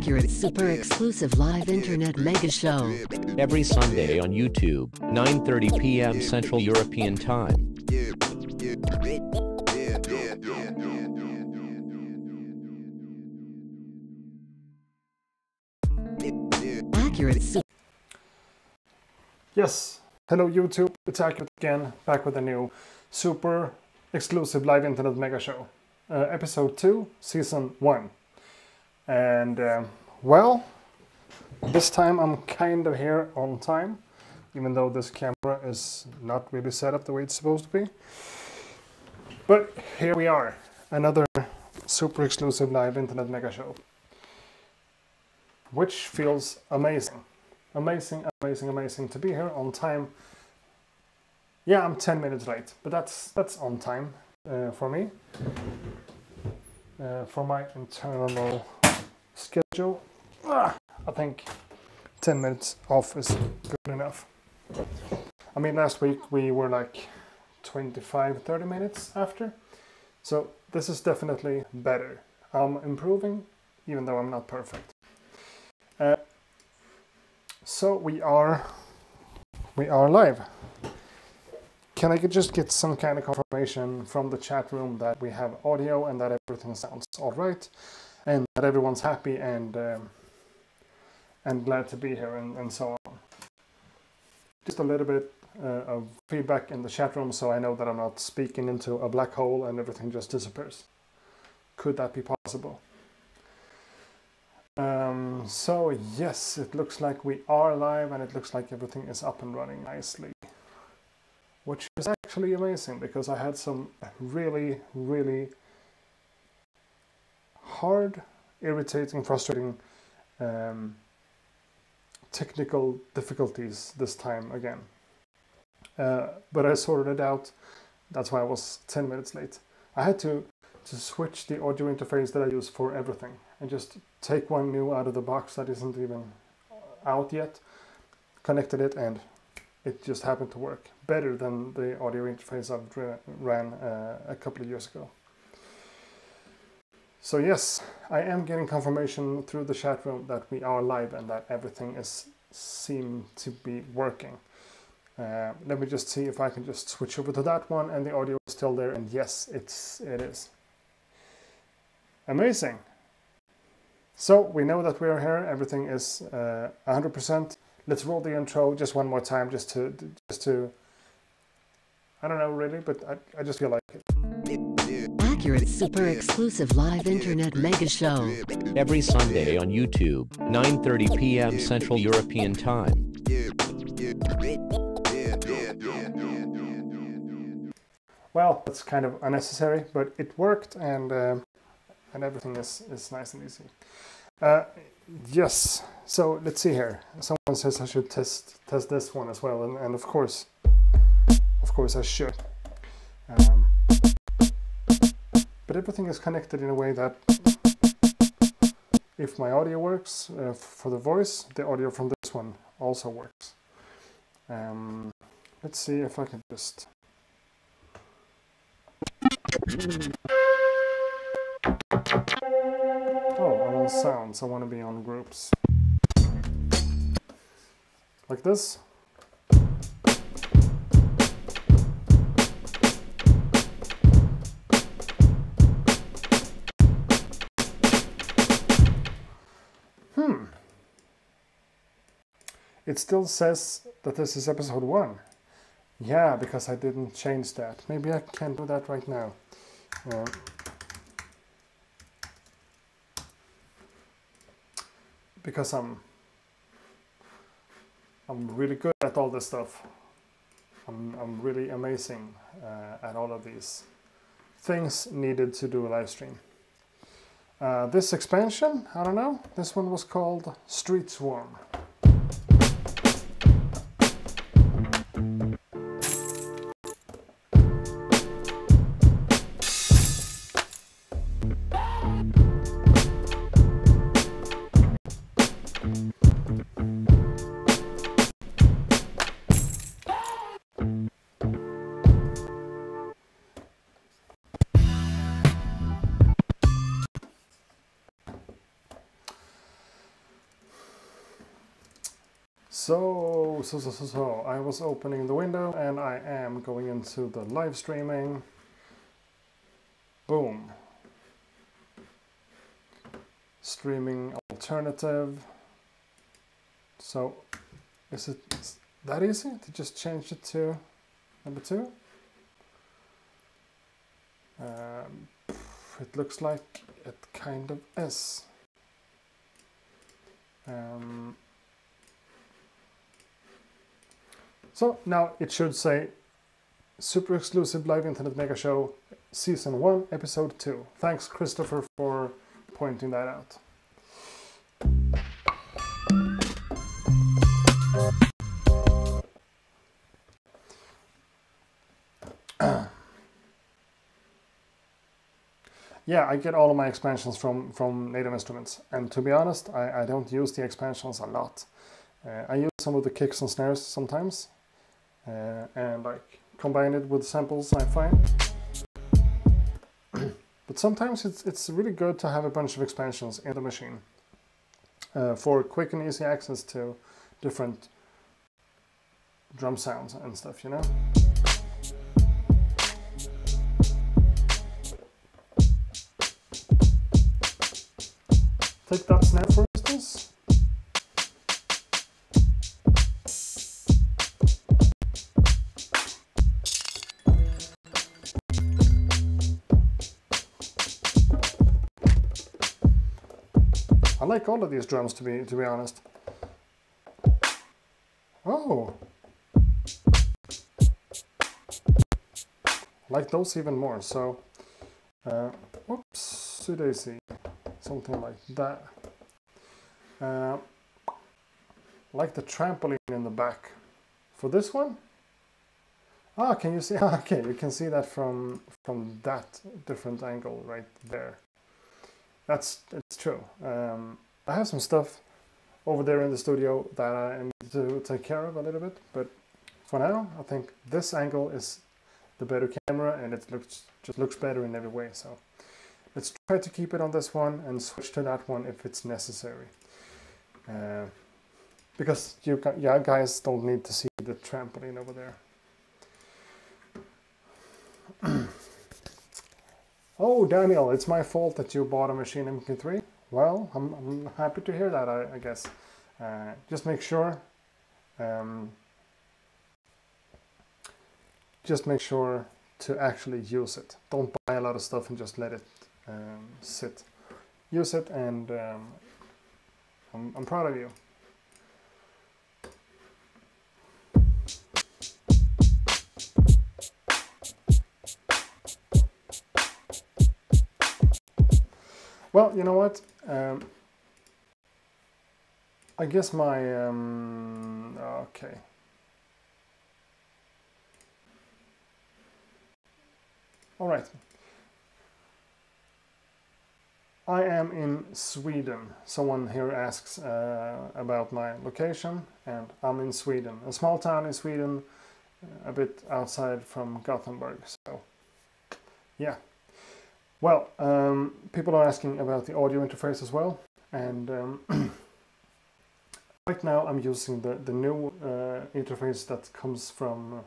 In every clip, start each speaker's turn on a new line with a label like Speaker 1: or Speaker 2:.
Speaker 1: accurate, super exclusive live internet mega show.
Speaker 2: Every Sunday on YouTube, 9:30 p.m. Central European Time.
Speaker 1: Accurate.
Speaker 3: Yes, hello YouTube, it's Accurate again, back with a new super exclusive live internet mega show. Episode 2, Season 1. And, well, this time I'm kind of here on time, even though this camera is not really set up the way it's supposed to be. But here we are, another super exclusive live internet mega show. Which feels amazing. Amazing to be here on time. Yeah, I'm 10 minutes late, but that's on time for me. For my internal schedule, I think 10 minutes off is good enough. I mean, last week we were like 25-30 minutes after, so this is definitely better. I'm improving, even though I'm not perfect. So we are live. Can I just get some kind of confirmation from the chat room that we have audio and that everything sounds all right, and that everyone's happy and glad to be here and so on. Just a little bit of feedback in the chat room, so I know that I'm not speaking into a black hole and everything just disappears. Could that be possible? So yes, it looks like we are live and it looks like everything is up and running nicely. Which is actually amazing, because I had some really hard, irritating, frustrating technical difficulties this time again. But I sorted it out. That's why I was 10 minutes late. I had to switch the audio interface that I use for everything and just take one new out of the box that isn't even out yet, connected it, and it just happened to work better than the audio interface I ran a couple of years ago. So yes, I am getting confirmation through the chat room that we are live and that everything seems to be working. Let me just see if I can just switch over to that one, and the audio is still there, and yes, it is. Amazing. So we know that we are here, everything is 100%. Let's roll the intro just one more time, just to I don't know really, but I just feel like it.
Speaker 1: Accurate, super exclusive live internet mega show.
Speaker 2: Every Sunday on YouTube, 9:30 p.m. Central European Time.
Speaker 3: Well, that's kind of unnecessary, but it worked, and everything is nice and easy. Yes, so let's see here. Someone says I should test this one as well, and of course I should. But everything is connected in a way that if my audio works for the voice, the audio from this one also works. Let's see if I can just... Oh, I'm on sounds. I want to be on groups. Like this. It still says that this is episode 1. Yeah, because I didn't change that. Maybe I can do that right now. Because I'm really good at all this stuff. I'm really amazing at all of these things needed to do a live stream. This expansion, I don't know. This one was called Street Swarm. So, I was opening the window and I am going into the live streaming. Boom. Streaming alternative. So, is it that easy to just change it to number 2? It looks like it kind of is. So now it should say Super Exclusive Live Internet Mega Show Season 1 Episode 2. Thanks Christopher for pointing that out. Yeah, I get all of my expansions from Native Instruments, and to be honest, I don't use the expansions a lot. I use some of the kicks and snares sometimes, and like combine it with samples I find. But sometimes it's really good to have a bunch of expansions in the machine for quick and easy access to different drum sounds and stuff, you know? Take that snare for instance. I like all of these drums to be honest. Oh, I like those even more. So, oopsie daisy. Something like that. Like the trampoline in the back. For this one? Ah, can you see? Okay, you can see that from that different angle right there. It's true. I have some stuff over there in the studio that I need to take care of a little bit, but for now, I think this angle is the better camera, and it just looks better in every way. So. Let's try to keep it on this one and switch to that one if it's necessary. Because you guys don't need to see the trampoline over there. Oh, Daniel, it's my fault that you bought a Machine MK3. Well, I'm happy to hear that, I guess. Just make sure... just make sure to actually use it. Don't buy a lot of stuff and just let it sit. Use it, and I'm proud of you. Well, you know what? I guess my okay. All right. I am in Sweden. Someone here asks about my location, and I'm in Sweden. A small town in Sweden, a bit outside from Gothenburg. So, yeah. Well, people are asking about the audio interface as well, and right now I'm using the new interface that comes from,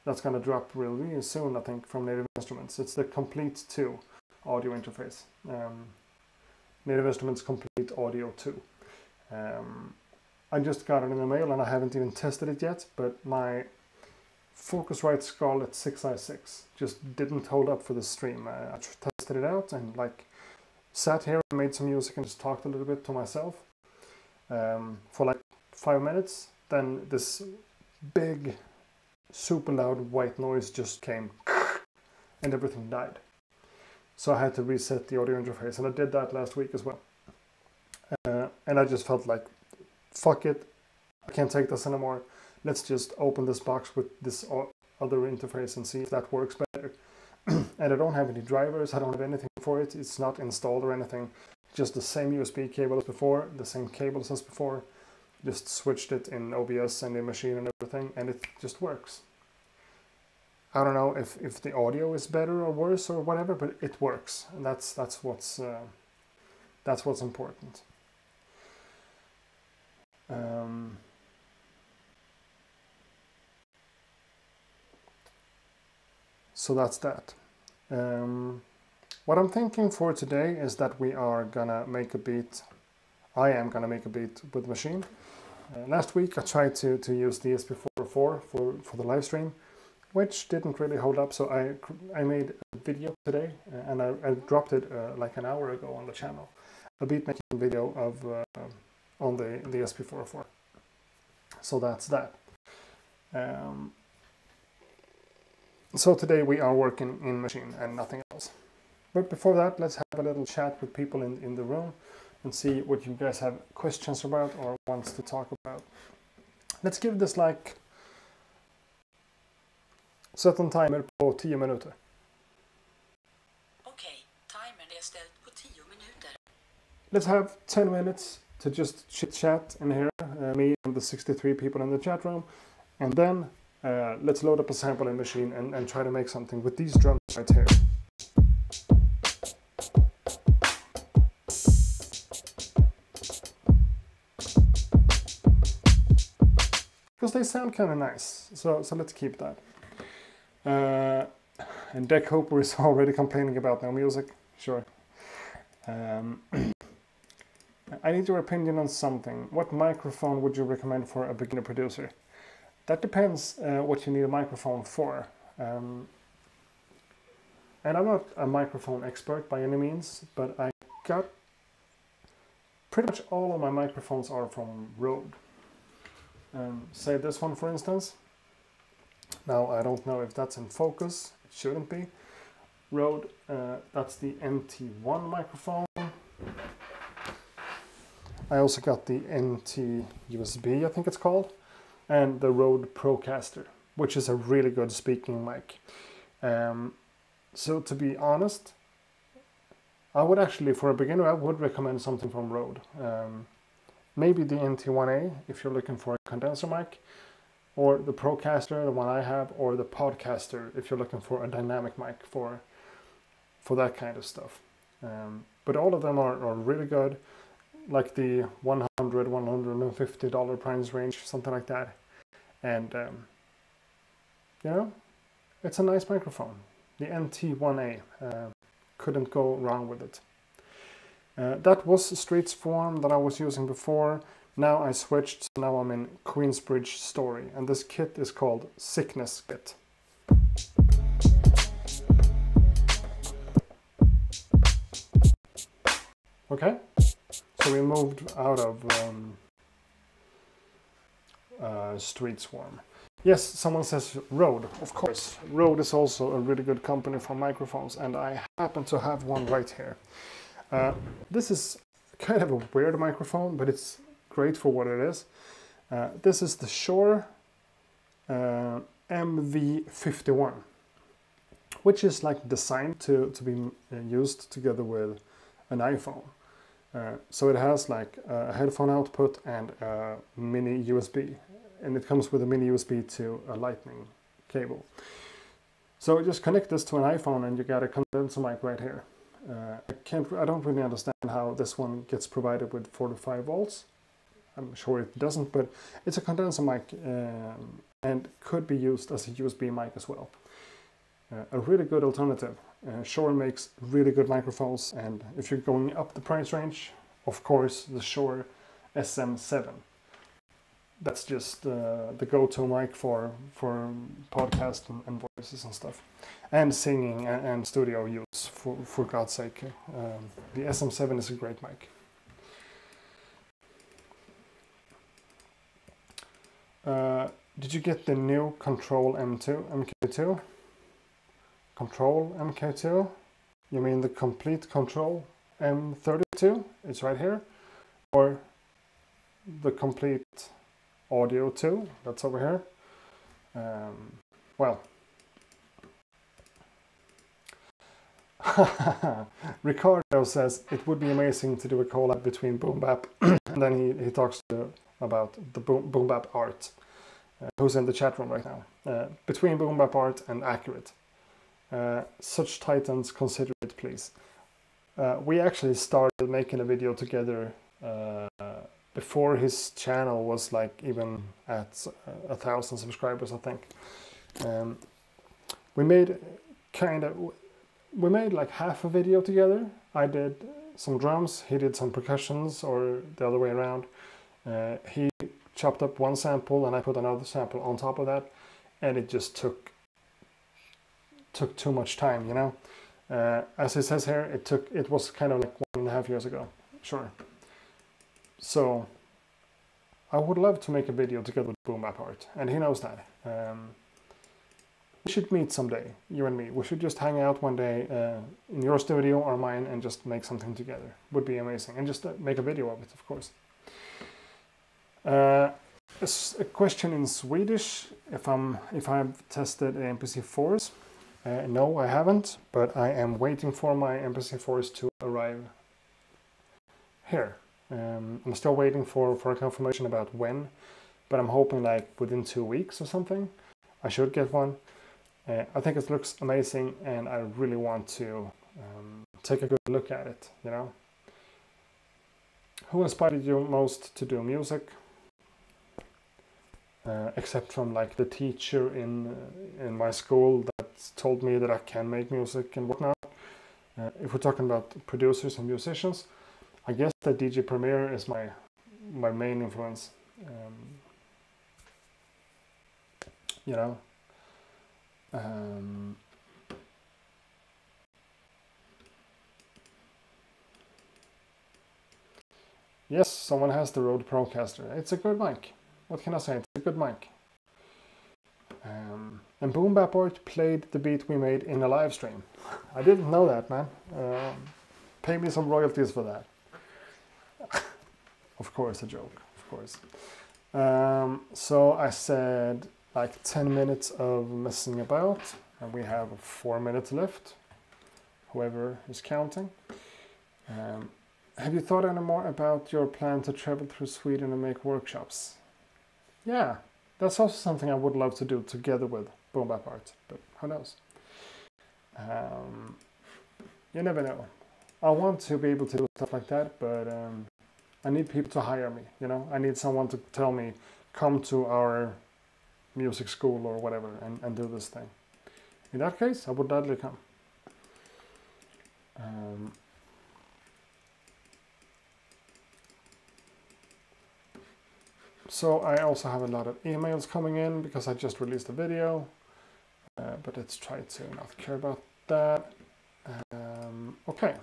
Speaker 3: that's gonna drop really soon, I think, from Native Instruments. It's the Complete 2 audio interface. Native Instruments Complete Audio 2. I just got it in the mail and I haven't even tested it yet, but my Focusrite Scarlett 6i6 just didn't hold up for the stream. I tested it out and like sat here and made some music and just talked a little bit to myself for like 5 minutes. Then this big, super loud white noise just came and everything died. So I had to reset the audio interface, and I did that last week as well. And I just felt like, fuck it, I can't take this anymore. Let's just open this box with this other interface and see if that works better. And I don't have any drivers, I don't have anything for it, it's not installed or anything. Just the same USB cable as before, the same cables as before. Just switched it in OBS and in Machine and everything, and it just works. I don't know if the audio is better or worse or whatever, but it works, and that's what's important. so that's that. What I'm thinking for today is that we are gonna make a beat. I am gonna make a beat with Machine. Last week I tried to use the SP404 for the live stream, which didn't really hold up, so I made a video today, and I dropped it like an hour ago on the channel. A beat making video of on the SP404. So that's that. So today we are working in Machine and nothing else. But before that, let's have a little chat with people in the room and see what you guys have questions about or wants to talk about. Let's give this like sätt en timer på 10 minuter.
Speaker 4: Okej, timern är ställd på 10 minuter.
Speaker 3: Let's have 10 minutes to just chit chat in here, me and the 63 people in the chat room, and then let's load up a sample in Machine and try to make something with these drums right here. Because they sound kind of nice, so let's keep that. And Deck Hooper is already complaining about no music. Sure. I need your opinion on something. What microphone would you recommend for a beginner producer? That depends what you need a microphone for. And I'm not a microphone expert by any means, but I got pretty much all of my microphones are from Rode. Say this one for instance. Now I don't know if that's in focus, it shouldn't be. Rode, that's the NT1 microphone. I also got the NT USB, I think it's called, and the Rode Procaster, which is a really good speaking mic. So to be honest, I would actually, for a beginner, I would recommend something from Rode. Maybe the NT1A if you're looking for a condenser mic, or the Procaster, the one I have, or the Podcaster if you're looking for a dynamic mic for that kind of stuff. But all of them are really good, like the $100, $150 price range, something like that. And you know, it's a nice microphone. The NT1A, couldn't go wrong with it. That was Streets Form that I was using before. Now I switched, so now I'm in Queensbridge Story, and this kit is called Sickness Kit. Okay, so we moved out of Street Swarm. Yes, someone says Rode, of course. Rode is also a really good company for microphones, and I happen to have one right here. This is kind of a weird microphone, but it's great for what it is. This is the Shure MV51, which is like designed to be used together with an iPhone. So it has like a headphone output and a mini USB, and it comes with a mini USB to a lightning cable. So just connect this to an iPhone and you got a condenser mic right here. I don't really understand how this one gets provided with 45 volts. I'm sure it doesn't, but it's a condenser mic and could be used as a USB mic as well. A really good alternative. Shure makes really good microphones, and if you're going up the price range, of course the Shure SM7. That's just the go-to mic for podcast and voices and stuff, and singing and studio use, for God's sake. The SM7 is a great mic. Did you get the new Control MK2? Control MK2? You mean the Complete Control M32? It's right here. Or the Complete Audio 2? That's over here. Well, Ricardo says it would be amazing to do a collab between Boom Bap and then he talks about the Boom Bap Art, who's in the chat room right now. Between Boom Bap Art and Accurate. Such titans, consider it please. We actually started making a video together before his channel was like even at 1,000 subscribers, I think. We made we made like half a video together. I did some drums, he did some percussions, or the other way around. He chopped up one sample and I put another sample on top of that, and it just took too much time, you know. As it says here, it was kind of like 1.5 years ago, sure. So I would love to make a video together with Boom Bap Art, and he knows that. We should meet someday, you and me. We should just hang out one day in your studio or mine and just make something together. Would be amazing, and just make a video of it, of course. A question in Swedish: if I've tested MPC4s. No, I haven't, but I am waiting for my MPC4s to arrive here. I'm still waiting for a confirmation about when, but I'm hoping like within 2 weeks or something. I should get one. I think it looks amazing, and I really want to take a good look at it, you know. Who inspired you most to do music? Except from like the teacher in my school that told me that I can make music and whatnot. If we're talking about producers and musicians, I guess that DJ Premier is my main influence. You know. Yes, someone has the Rode Procaster. It's a good mic. What can I say? It's a good mic. And Boom Bap Art played the beat we made in a live stream. I didn't know that, man. Pay me some royalties for that. Of course, a joke, of course. So I said like 10 minutes of messing about, and we have 4 minutes left, whoever is counting. Have you thought any more about your plan to travel through Sweden and make workshops? Yeah, that's also something I would love to do together with Boom Bap Art, but who knows? You never know. I want to be able to do stuff like that, but I need people to hire me, you know? I need someone to tell me, come to our music school or whatever and do this thing. In that case, I would gladly come. So I also have a lot of emails coming in because I just released a video, but let's try to not care about that. Okay.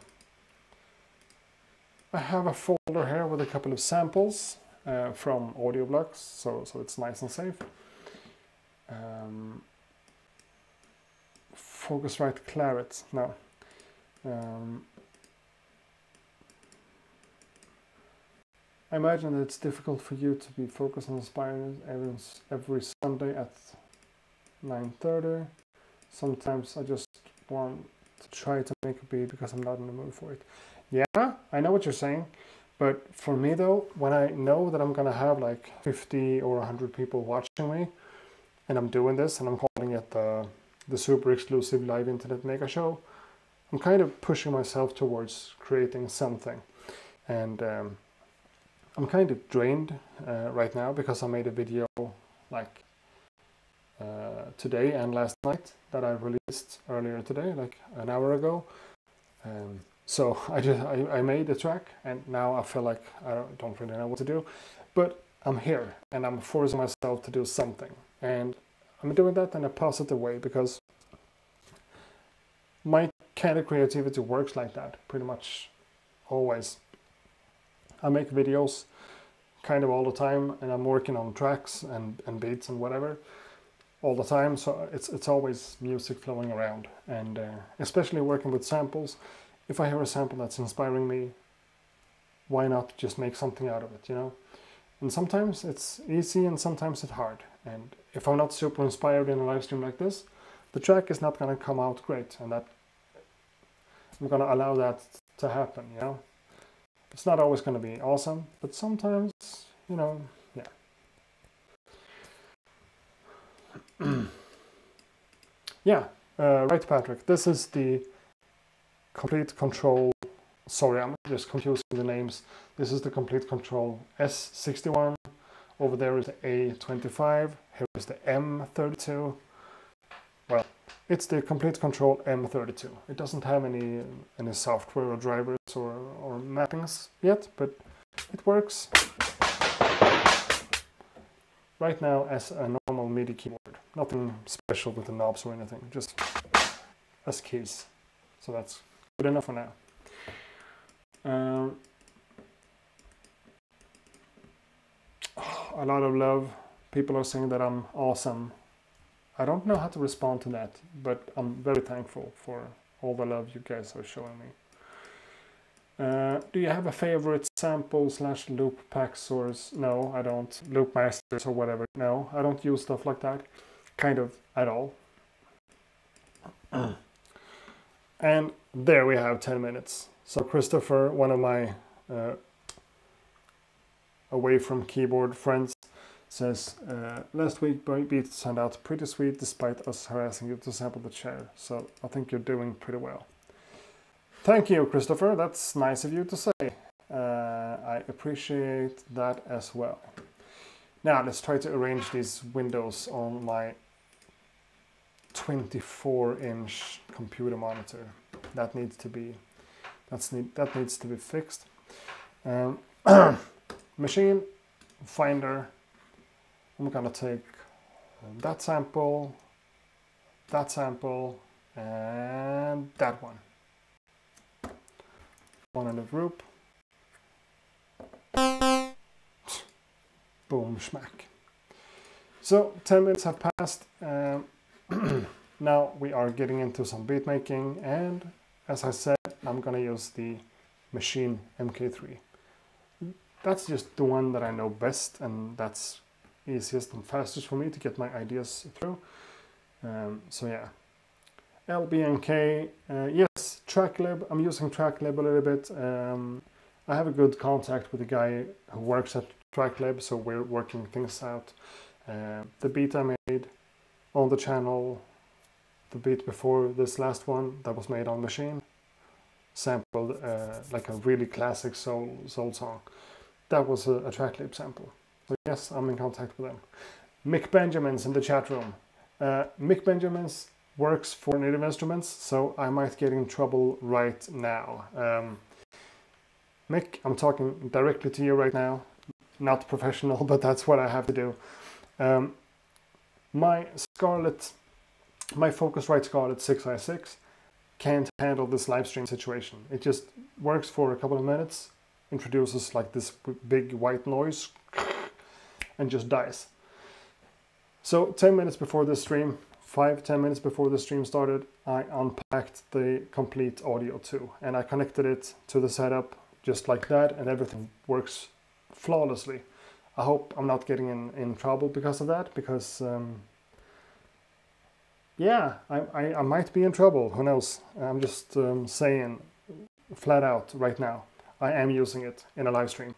Speaker 3: I have a folder here with a couple of samples from audio blocks, so it's nice and safe. Focusrite Claret, no. I imagine that it's difficult for you to be focused on inspiring every Sunday at 9:30. Sometimes I just want to try to make a beat because I'm not in the mood for it. Yeah, I know what you're saying, but for me though, when I know that I'm gonna have like 50 or 100 people watching me, and I'm doing this and I'm calling it the super exclusive live internet mega show, I'm kind of pushing myself towards creating something. And I'm kind of drained right now because I made a video like today and last night that I released earlier today, like an hour ago. So I made a track, and now I feel like I don't really know what to do, but I'm here and I'm forcing myself to do something, and I'm doing that in a positive way because my kind of creativity works like that pretty much always. I make videos kind of all the time, and I'm working on tracks and beats and whatever all the time, so it's always music flowing around, and especially working with samples. If I hear a sample that's inspiring me, why not just make something out of it, you know? And sometimes it's easy and sometimes it's hard, and if I'm not super inspired in a live stream like this, the track is not going to come out great, and that I'm going to allow that to happen, you know? It's not always going to be awesome, but sometimes, you know, yeah. Yeah, right, Patrick. This is the Complete Control. Sorry, I'm just confusing the names. This is the Complete Control S01. Over there is the A25. Here is the M32. well, it's the Complete Control M32. It doesn't have any software or drivers or mappings yet, but it works right now as a normal MIDI keyboard. Nothing special with the knobs or anything, just as keys. So that's good enough for now. A lot of love. People are saying that I'm awesome. I don't know how to respond to that, but I'm very thankful for all the love you guys are showing me. Do you have a favorite sample / loop pack source? No, I don't. Loop masters or whatever. No, I don't use stuff like that. Kind of at all. And there we have 10 minutes. So Christopher, one of my away from keyboard friends, says, last week beats turned out pretty sweet despite us harassing you to sample the chair. So I think you're doing pretty well. Thank you, Christopher. That's nice of you to say. I appreciate that as well. Now let's try to arrange these windows on my 24-inch computer monitor. That needs to be fixed. Machine, Finder. I'm gonna take that sample, and that one. One in the group. Boom, schmack. So 10 minutes have passed. Now we are getting into some beat making, and as I said, I'm gonna use the Machine MK3. That's just the one that I know best, and that's easiest and fastest for me to get my ideas through. So yeah, LBNK, yes, TrackLib. I'm using TrackLib a little bit. I have a good contact with the guy who works at TrackLib, so we're working things out. The beat I made on the channel, the beat before this last one that was made on Machine, sampled like a really classic soul song. That was a TrackLib sample. So yes, I'm in contact with them. Mick Benjamin's in the chat room. Mick Benjamin's works for Native Instruments, so I might get in trouble right now. Mick, I'm talking directly to you right now. Not professional, but that's what I have to do. My Focusrite Scarlett 6i6 can't handle this live stream situation. It just works for a couple of minutes, introduces like this big white noise, and just dies. So 10 minutes before the stream, 5-10 minutes before the stream started, I unpacked the complete audio too, and I connected it to the setup just like that, and everything works flawlessly. I hope I'm not getting in trouble because of that, because yeah, I might be in trouble, who knows. I'm just saying flat out right now, I am using it in a live stream.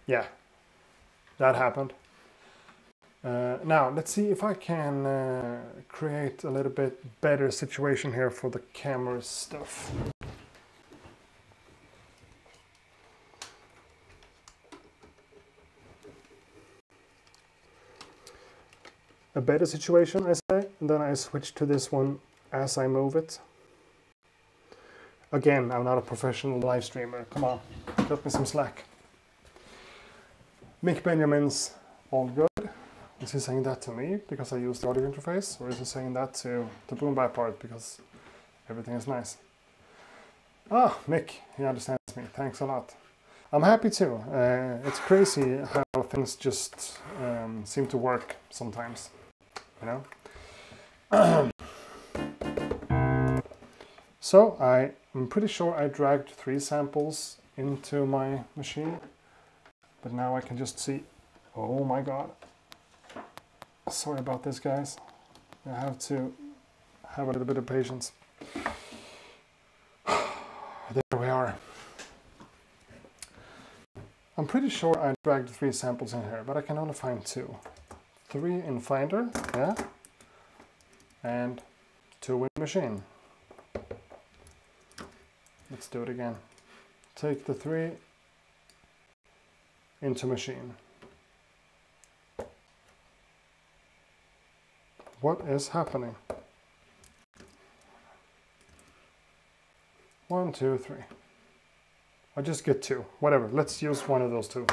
Speaker 3: Yeah, that happened. Now let's see if I can create a little bit better situation here for the camera stuff. A better situation, I say, and then I switch to this one as I move it. Again, I'm not a professional live streamer. Come on, cut me some slack. Mick Benjamin's all good. Is he saying that to me because I use the audio interface, or is he saying that to the boom bap part because everything is nice? Ah, Mick, he understands me. Thanks a lot. I'm happy too. It's crazy how things just seem to work sometimes, you know? So I'm pretty sure I dragged 3 samples into my machine, but now I can just see. Oh my god. Sorry about this, guys. I have to have a little bit of patience. There we are. I'm pretty sure I dragged 3 samples in here, but I can only find 2. 3 in Finder, yeah, and 2 in Machine. Let's do it again. Take the 3 into Machine. What is happening? 1, 2, 3. I'll just get 2. Whatever. Let's use one of those 2.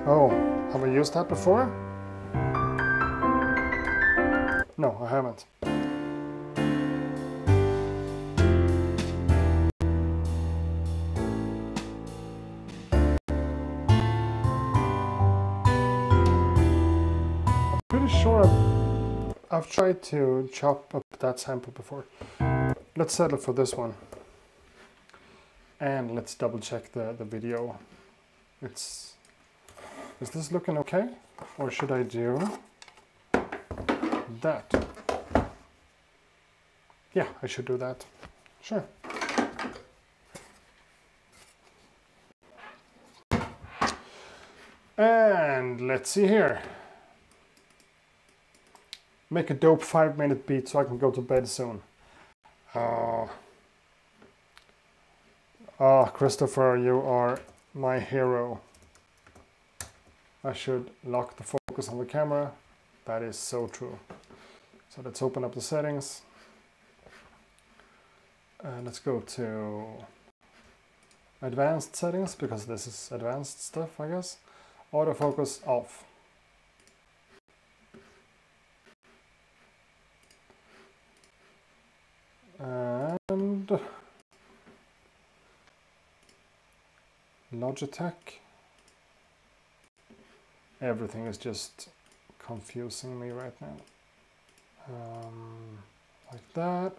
Speaker 3: Oh, have I used that before? No, I haven't. Pretty sure I've tried to chop up that sample before. Let's settle for this one. And let's double check the video. Is this looking okay? Or should I do that? Yeah, I should do that. Sure. And let's see here. Make a dope 5-minute beat so I can go to bed soon. Christopher, you are my hero. I should lock the focus on the camera. That is so true. So let's open up the settings. Let's go to advanced settings, because this is advanced stuff, I guess. Autofocus off. And Logitech. Everything is just confusing me right now. Like that.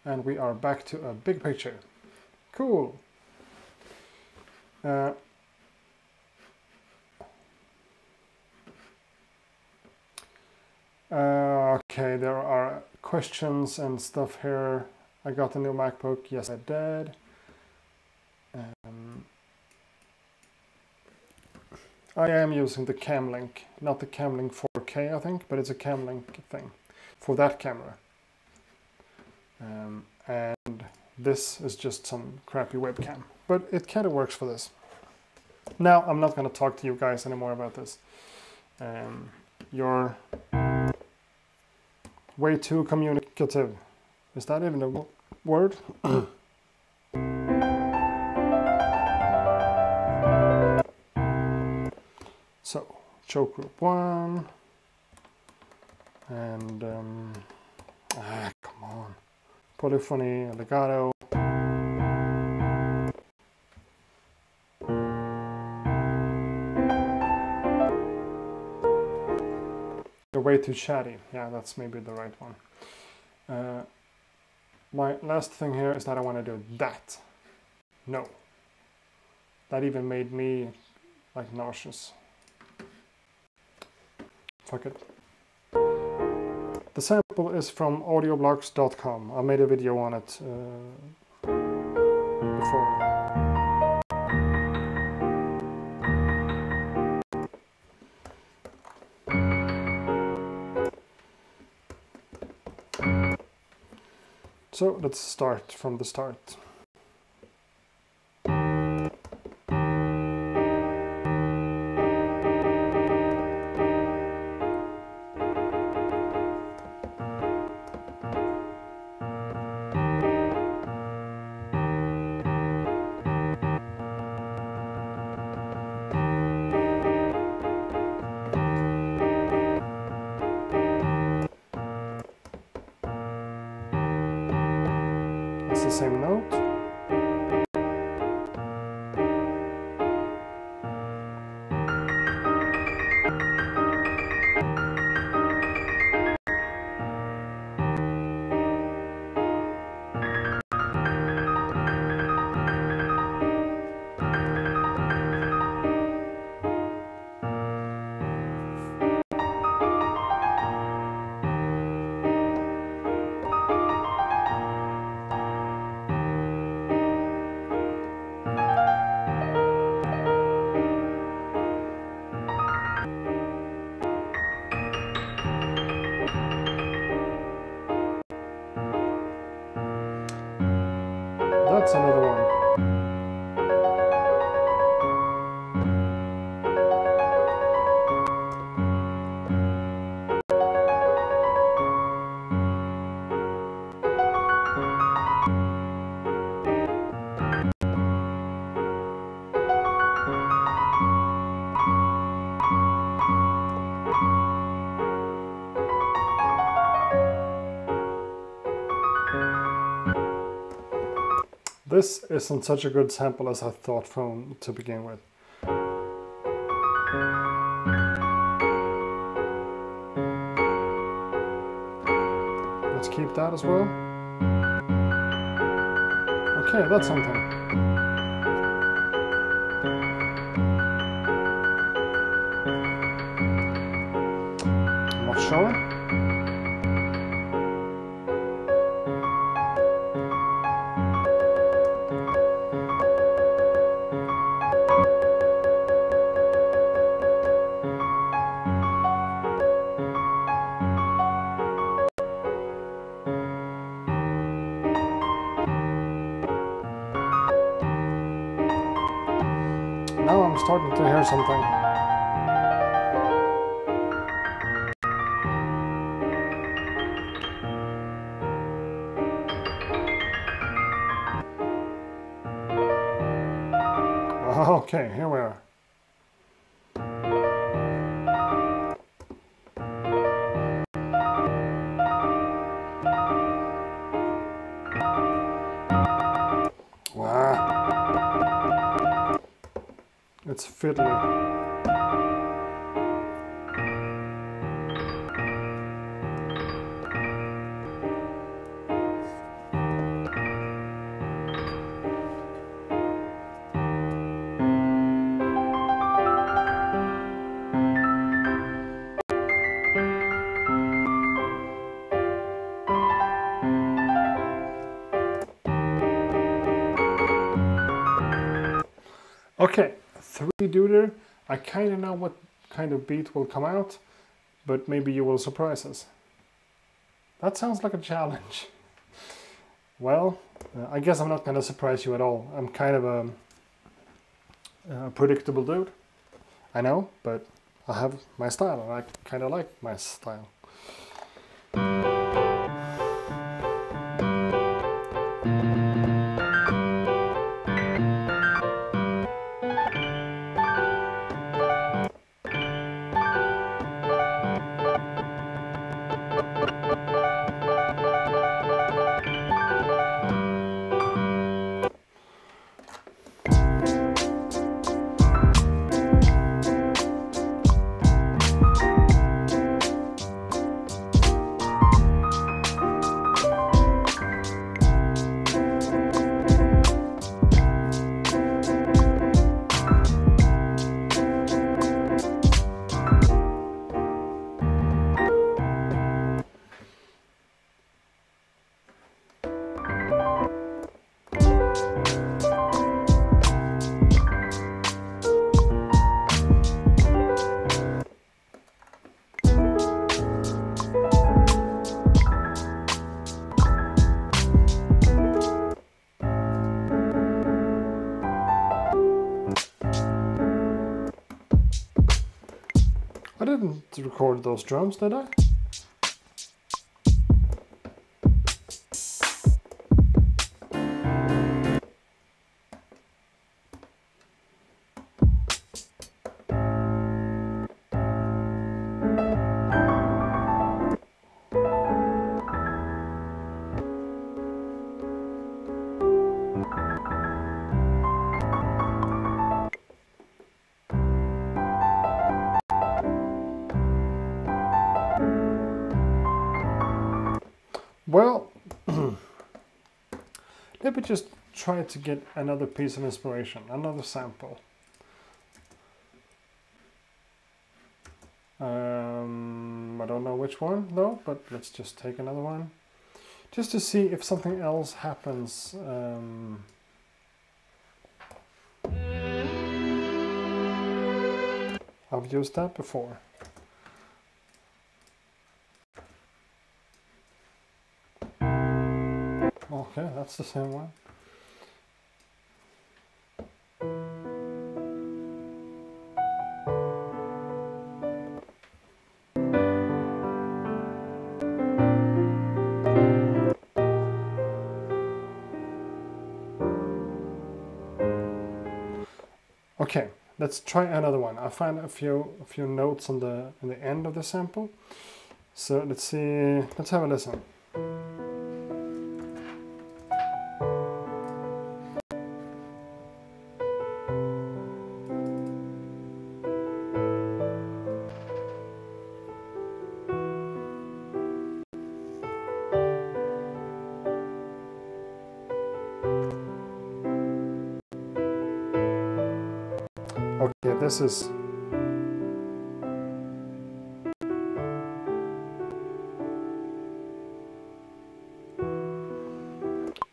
Speaker 3: And we are back to a big picture. Cool. Okay, there are questions and stuff here. I got a new MacBook. Yes, I did. I am using the Camlink, not the Camlink 4K, I think, but it's a Camlink thing for that camera. And this is just some crappy webcam, but it kind of works for this. Now, I'm not going to talk to you guys anymore about this. You're way too communicative. Is that even a word? So, choke group 1, and come on, polyphony, legato. You're way too chatty. Yeah, that's maybe the right one. My last thing here is that I want to do that. No. That even made me like nauseous. Fuck it. The sample is from audioblocks.com. I made a video on it before. So let's start from the start. It's the same note. this isn't such a good sample as I thought from to begin with. Let's keep that as well. Okay, that's something. I'm not sure. Now I'm starting to hear something. Okay, here we are. Wow. It's fiddly. Okay, 3-duder. I kind of know what kind of beat will come out, but maybe you will surprise us. That sounds like a challenge. Well, I guess I'm not going to surprise you at all. I'm kind of a predictable dude. I know, but I have my style, and I kind of like my style. I didn't record those drums, did I? Well, let me just try to get another piece of inspiration, another sample. I don't know which one though, but let's just take another one. Just to see if something else happens. I've used that before. Okay, that's the same one. Okay, let's try another one. I find a few notes on in the end of the sample. So let's see. Let's have a listen. this is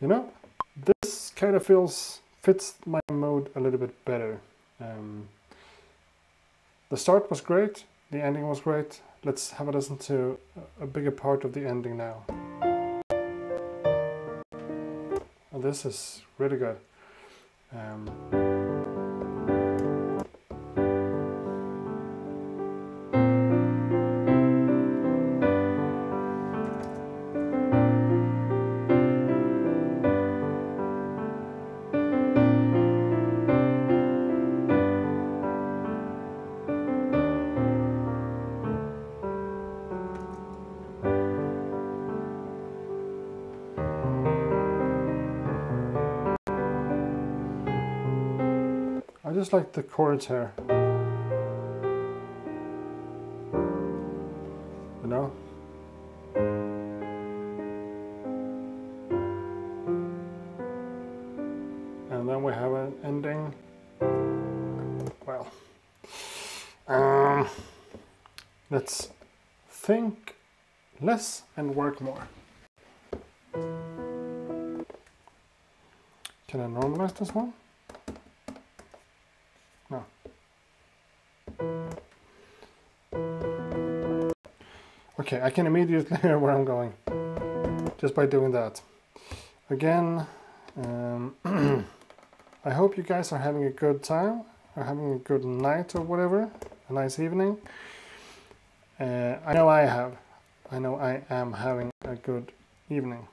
Speaker 3: you know, this kind of fits my mood a little bit better. The start was great, the ending was great. Let's have a listen to a bigger part of the ending now. Oh, this is really good. I just like the chords here. You know? And then we have an ending. Well, let's think less and work more. Can I normalize this one? No. Okay, I can immediately hear where I'm going just by doing that. Again, I hope you guys are having a good time, or having a good night or whatever, a nice evening. I know I have. I know I am having a good evening.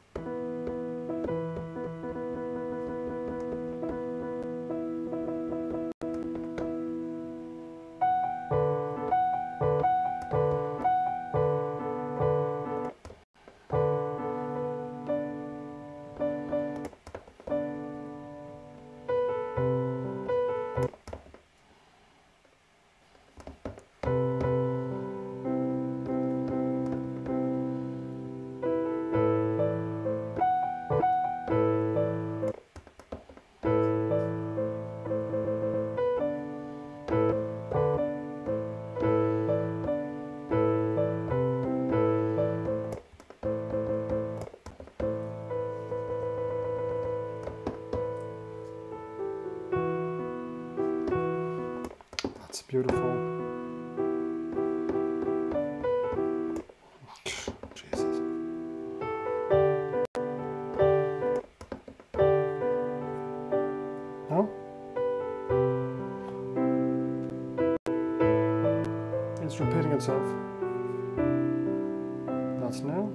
Speaker 3: That's beautiful. Jesus. No? It's repeating itself. That's new.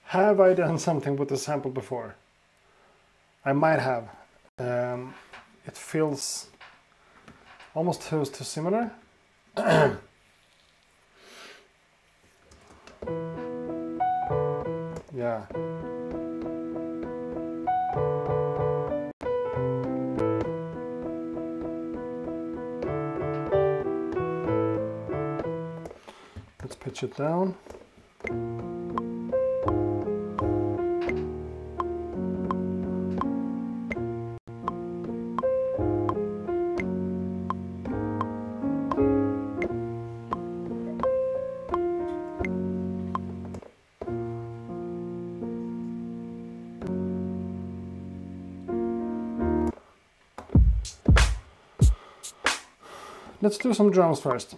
Speaker 3: Have I done something with the sample before? I might have. It feels almost too similar. Yeah. Let's pitch it down. Let's do some drums first.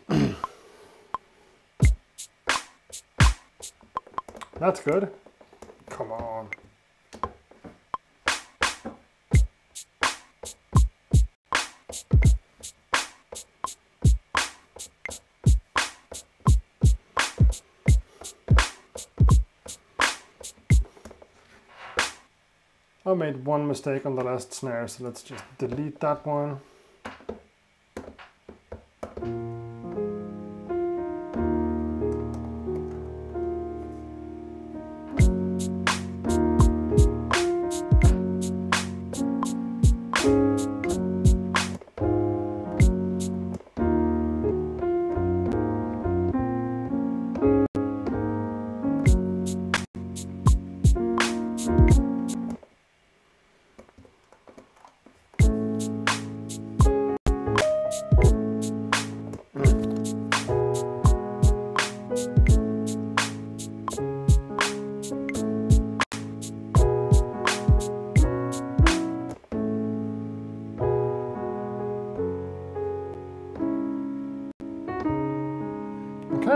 Speaker 3: That's good. Come on. I made one mistake on the last snare, so let's just delete that one.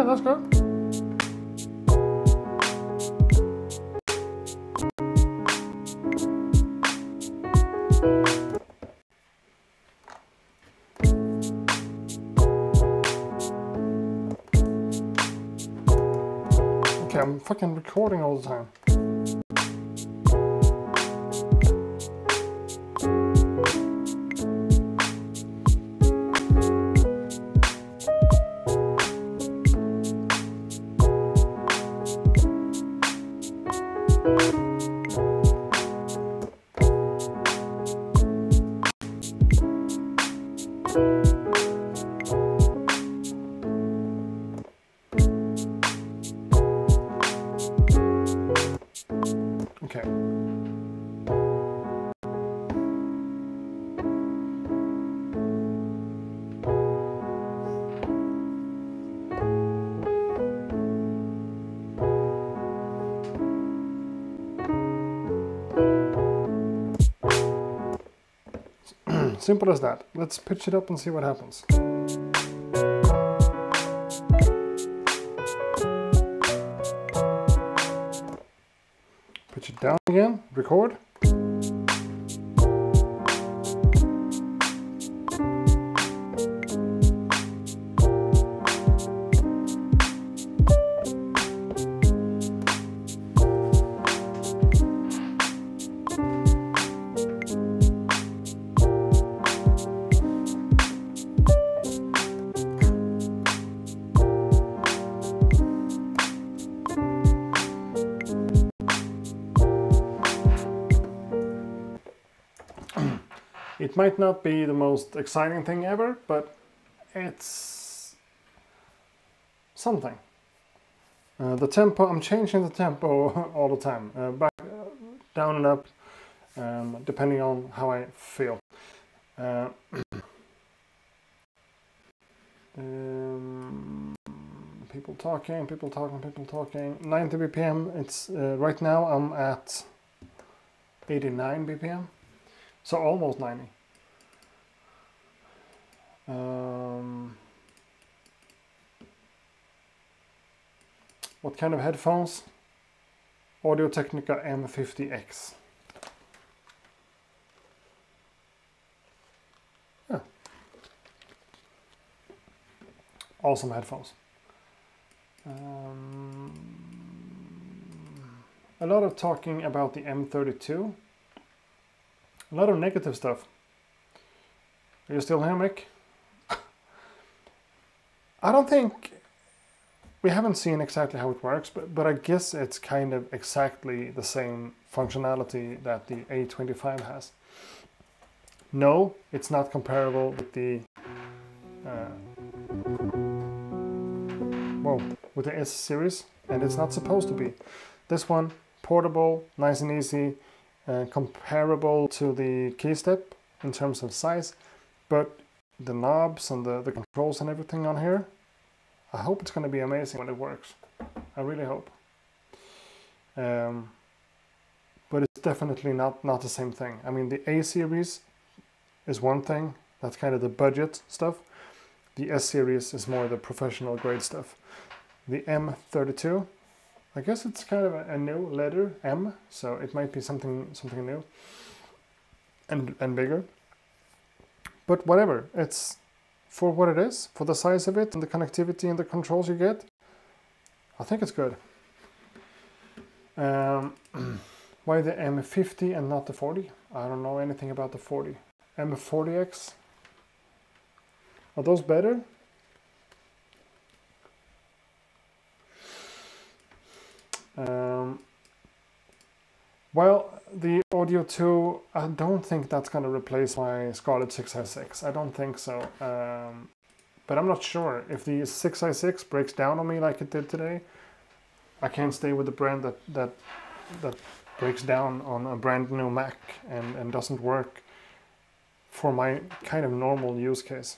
Speaker 3: that's good. Okay, I'm fucking recording all the time. Okay. Simple as that. Let's pitch it up and see what happens. Pitch it down again, record. It might not be the most exciting thing ever, but it's something. The tempo, I'm changing the tempo all the time, back, down and up, depending on how I feel. People talking, 90 BPM, it's, right now I'm at 89 BPM. So almost 90. What kind of headphones? Audio-Technica M50X. Yeah. Awesome headphones. A lot of talking about the M32. A lot of negative stuff. Are you still here, Mick? I don't think... We haven't seen exactly how it works, but I guess it's kind of exactly the same functionality that the A25 has. No, it's not comparable with the... with the S series, and it's not supposed to be. This one, portable, nice and easy, comparable to the keystep in terms of size, but the knobs and the controls and everything on here, I hope it's going to be amazing when it works. I really hope. But it's definitely not the same thing. I mean, the A series is one thing, that's kind of the budget stuff. The S series is more the professional grade stuff. The M32, I guess it's kind of a new letter, M, so it might be something new and bigger. But whatever, it's for what it is, for the size of it and the connectivity and the controls you get. I think it's good. Why the M50 and not the 40? I don't know anything about the 40. M40X, are those better? Well, the Audio 2, I don't think that's going to replace my Scarlett 6i6. I don't think so. But I'm not sure. If the 6i6 breaks down on me like it did today, I can't stay with the brand that breaks down on a brand new Mac and doesn't work for my kind of normal use case.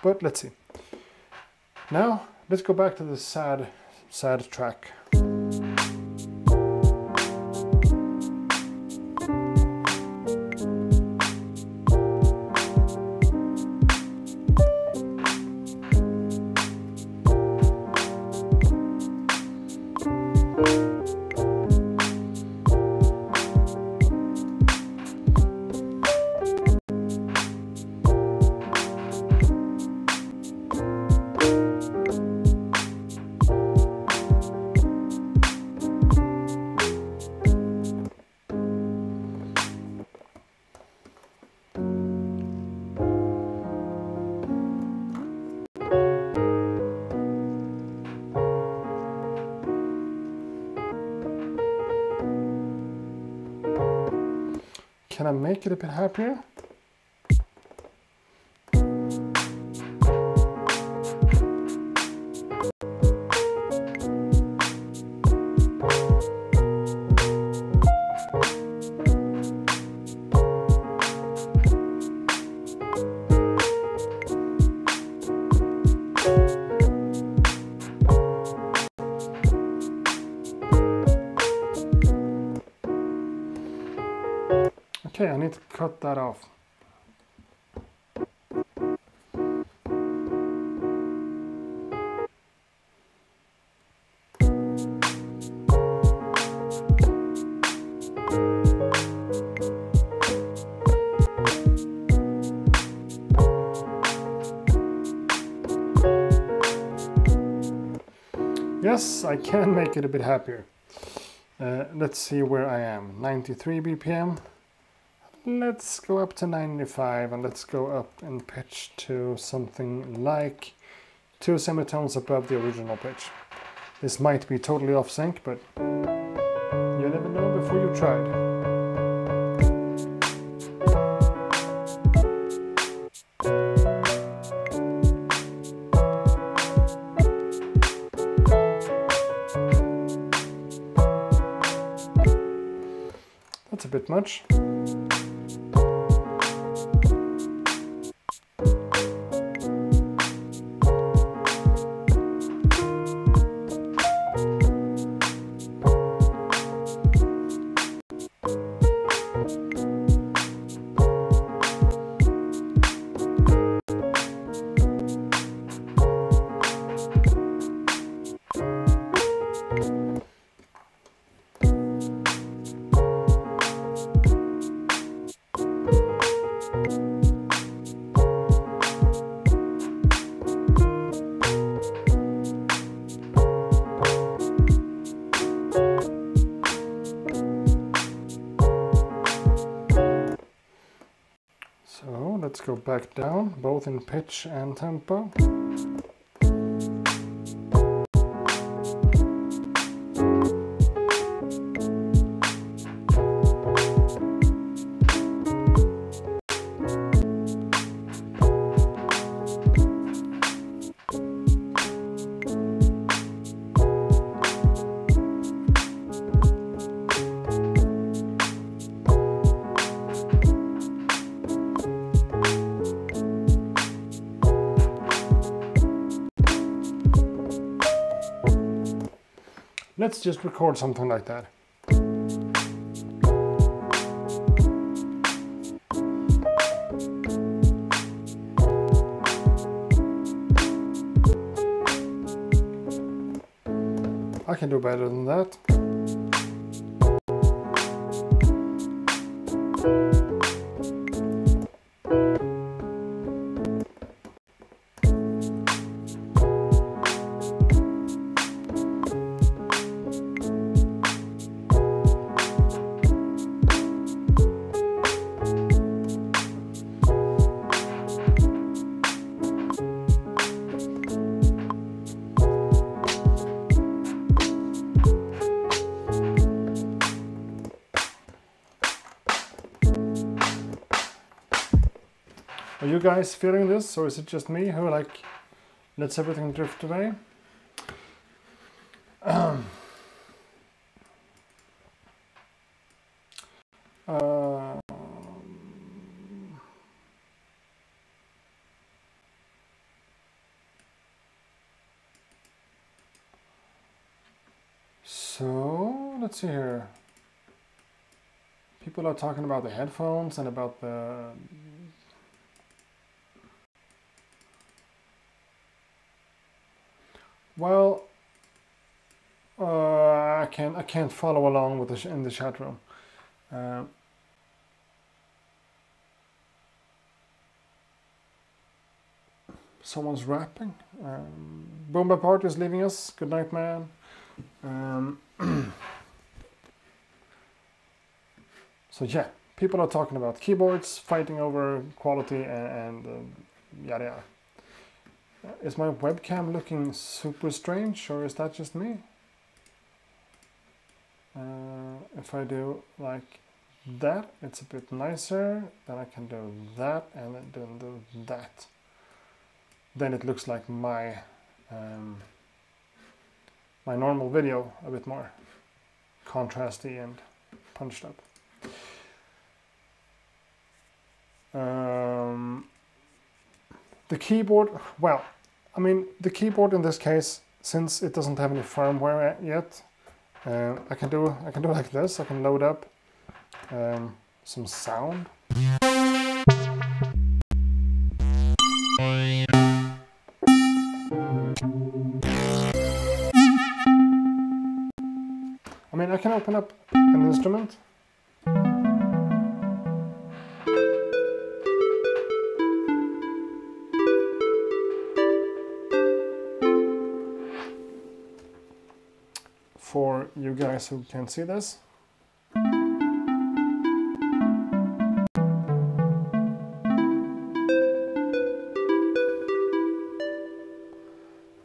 Speaker 3: But let's see. Now, let's go back to the sad track. Can I make it a bit happier? Okay, I need to cut that off. Yes, I can make it a bit happier. Let's see where I am. 93 BPM. Let's go up to 95 and let's go up in pitch to something like 2 semitones above the original pitch. This might be totally off sync, but you never know before you tried. That's a bit much. So let's go back down, both in pitch and tempo. Let's just record something like that. I can do better than that. Are you guys feeling this, or is it just me who like lets everything drift away? So let's see here. People are talking about the headphones and about the well, I can't follow along with in the chat room. Someone's rapping. Boomba Party is leaving us. Good night, man. So yeah, people are talking about keyboards, fighting over quality, and yada yada. Is my webcam looking super strange, or is that just me? If I do like that, it's a bit nicer. Then I can do that and then do that. Then it looks like my my normal video, a bit more contrasty and punched up. The keyboard, well, I mean, the keyboard in this case, since it doesn't have any firmware yet, I can do like this. I can load up some sound. I mean, I can open up an instrument. For you guys who can see this.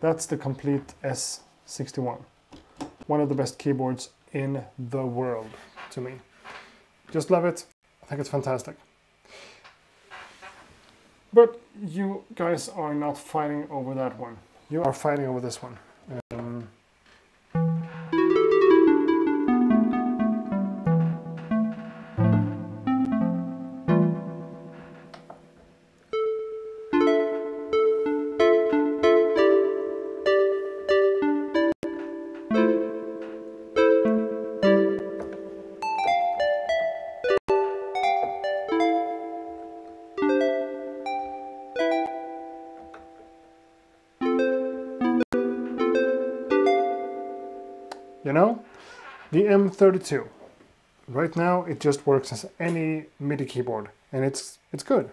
Speaker 3: That's the complete S01. One of the best keyboards in the world to me. Just love it. I think it's fantastic. But you guys are not fighting over that one. You are fighting over this one. You know, the M32. Right now it just works as any MIDI keyboard, and it's good.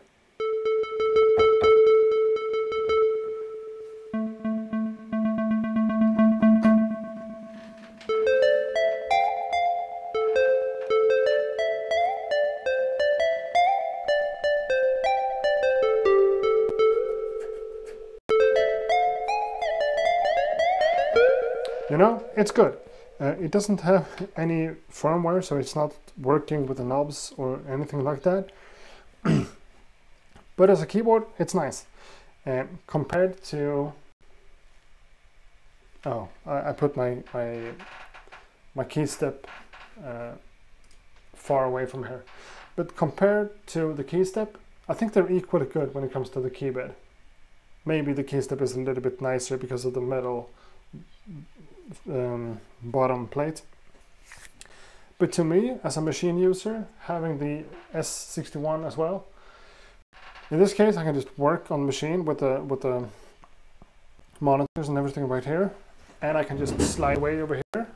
Speaker 3: You know, it's good. It doesn't have any firmware, so it's not working with the knobs or anything like that. But as a keyboard, it's nice. Compared to... Oh, I put my key step far away from here. But compared to the key step, I think they're equally good when it comes to the keybed. Maybe the key step is a little bit nicer because of the metal bottom plate, but to me, as a machine user, having the S61 as well, in this case I can just work on the machine with the monitors and everything right here, and I can just slide away over here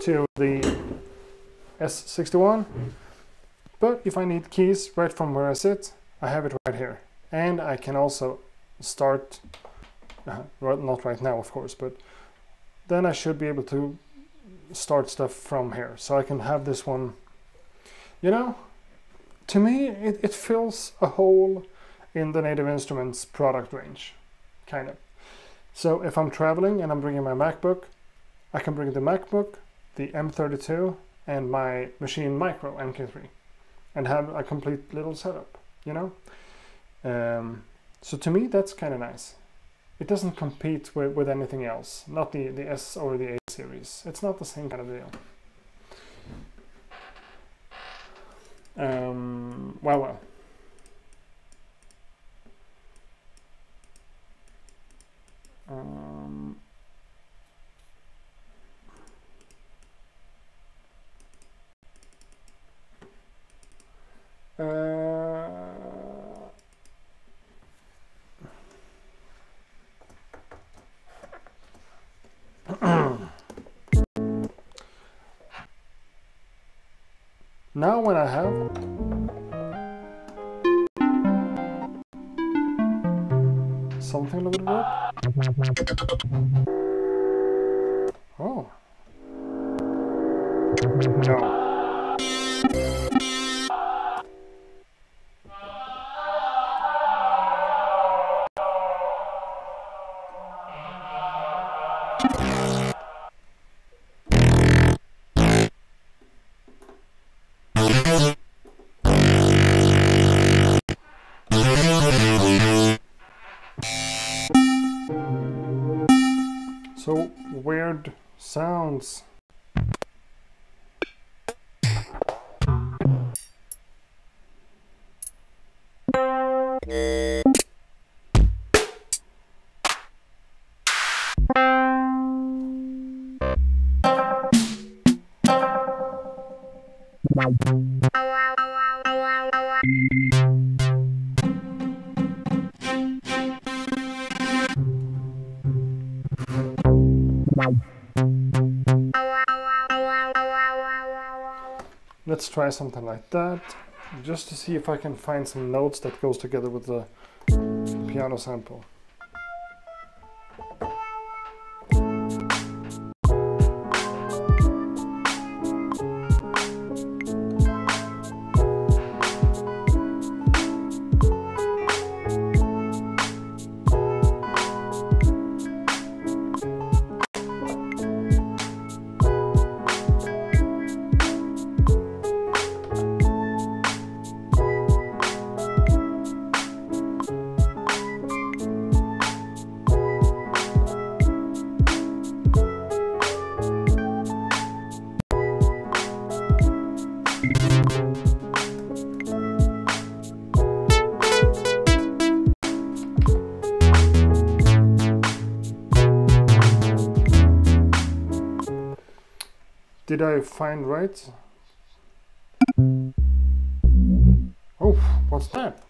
Speaker 3: to the S61. But if I need keys right from where I sit, I have it right here. And I can also start, well, not right now of course, but then I should be able to start stuff from here. So I can have this one, you know, to me it fills a hole in the Native Instruments product range, kind of. So if I'm traveling and I'm bringing my MacBook, I can bring the MacBook, the M32, and my Machine Micro MK3. And have a complete little setup, you know? So to me, that's kind of nice. It doesn't compete with anything else, not the S or the A series. It's not the same kind of deal. Well. Now when I have something a little bit. Oh. No. So weird sounds. Let's try something like that, just to see if I can find some notes that goes together with the piano sample. Did I find right? Oh, what's that?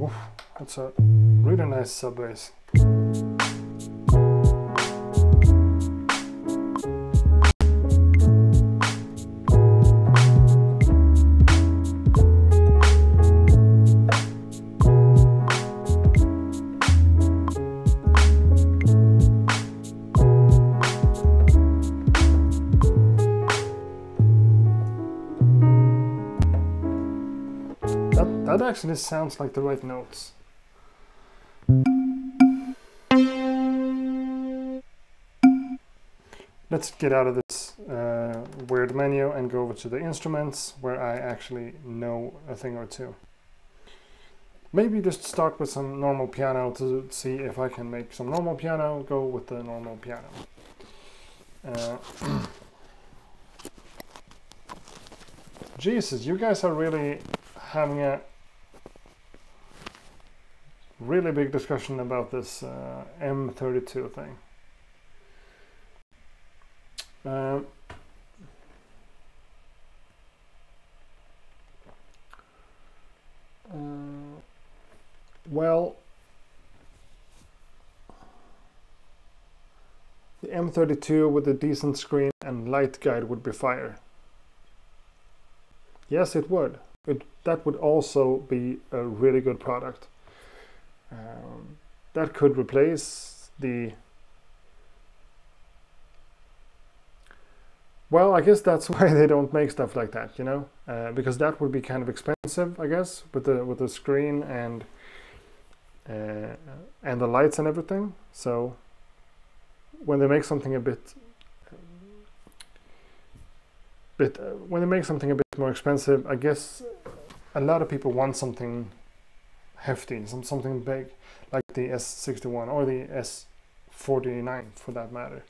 Speaker 3: Oh, that's a really nice sub bass. That actually sounds like the right notes. Let's get out of this weird menu and go over to the instruments, where I actually know a thing or two. Maybe just start with some normal piano to see if I can make some normal piano go with the normal piano. Jesus, you guys are really having a really big discussion about this M32 thing. Well, the M32 with a decent screen and light guide would be fire. Yes, it would. That would also be a really good product. That could replace the... Well, I guess that's why they don't make stuff like that, you know, because that would be kind of expensive, I guess, with the screen and the lights and everything. So when they make something a bit more expensive, I guess a lot of people want something hefty, something big, like the S61 or the S49 for that matter.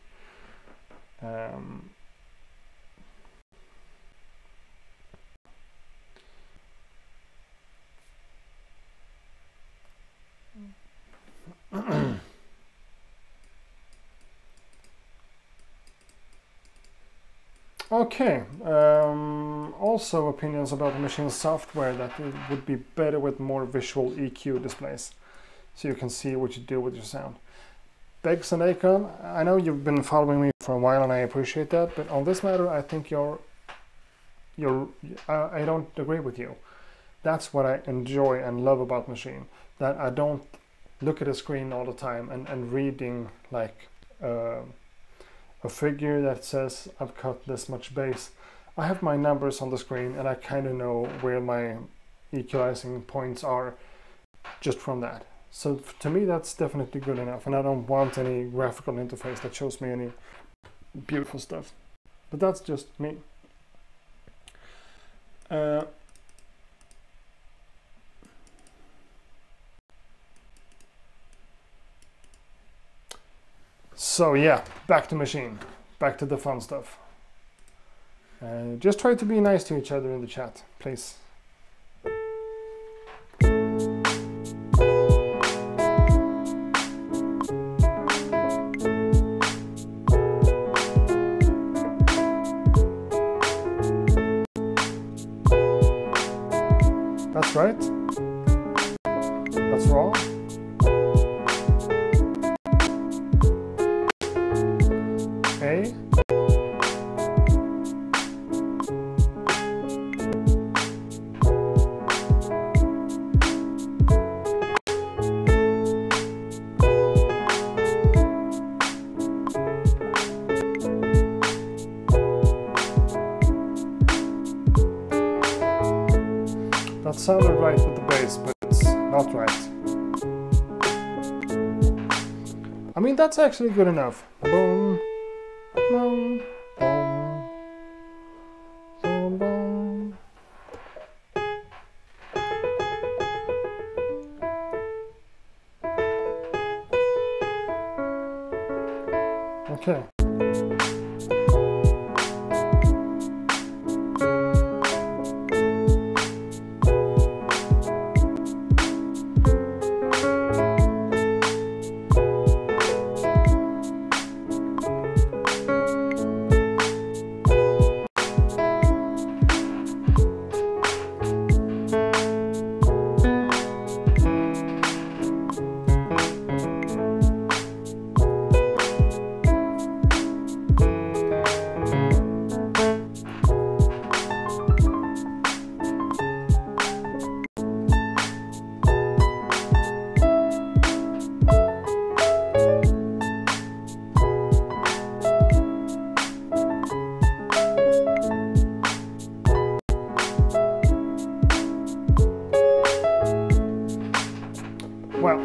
Speaker 3: Okay, also opinions about the machine's software, that it would be better with more visual EQ displays, so you can see what you do with your sound. Begs and Akon, I know you've been following me for a while and I appreciate that, but on this matter I think I don't agree with you. That's what I enjoy and love about Machine, that I don't look at a screen all the time and reading like a figure that says I've cut this much bass. I have my numbers on the screen and I kind of know where my equalizing points are just from that. So to me that's definitely good enough, and I don't want any graphical interface that shows me any beautiful stuff. But that's just me. So yeah, back to machine, back to the fun stuff. Just try to be nice to each other in the chat, please. That's right. That's wrong. A. That sounded right with the bass, but it's not right. I mean, that's actually good enough. Boom, boom, boom, boom, boom. Okay. Well,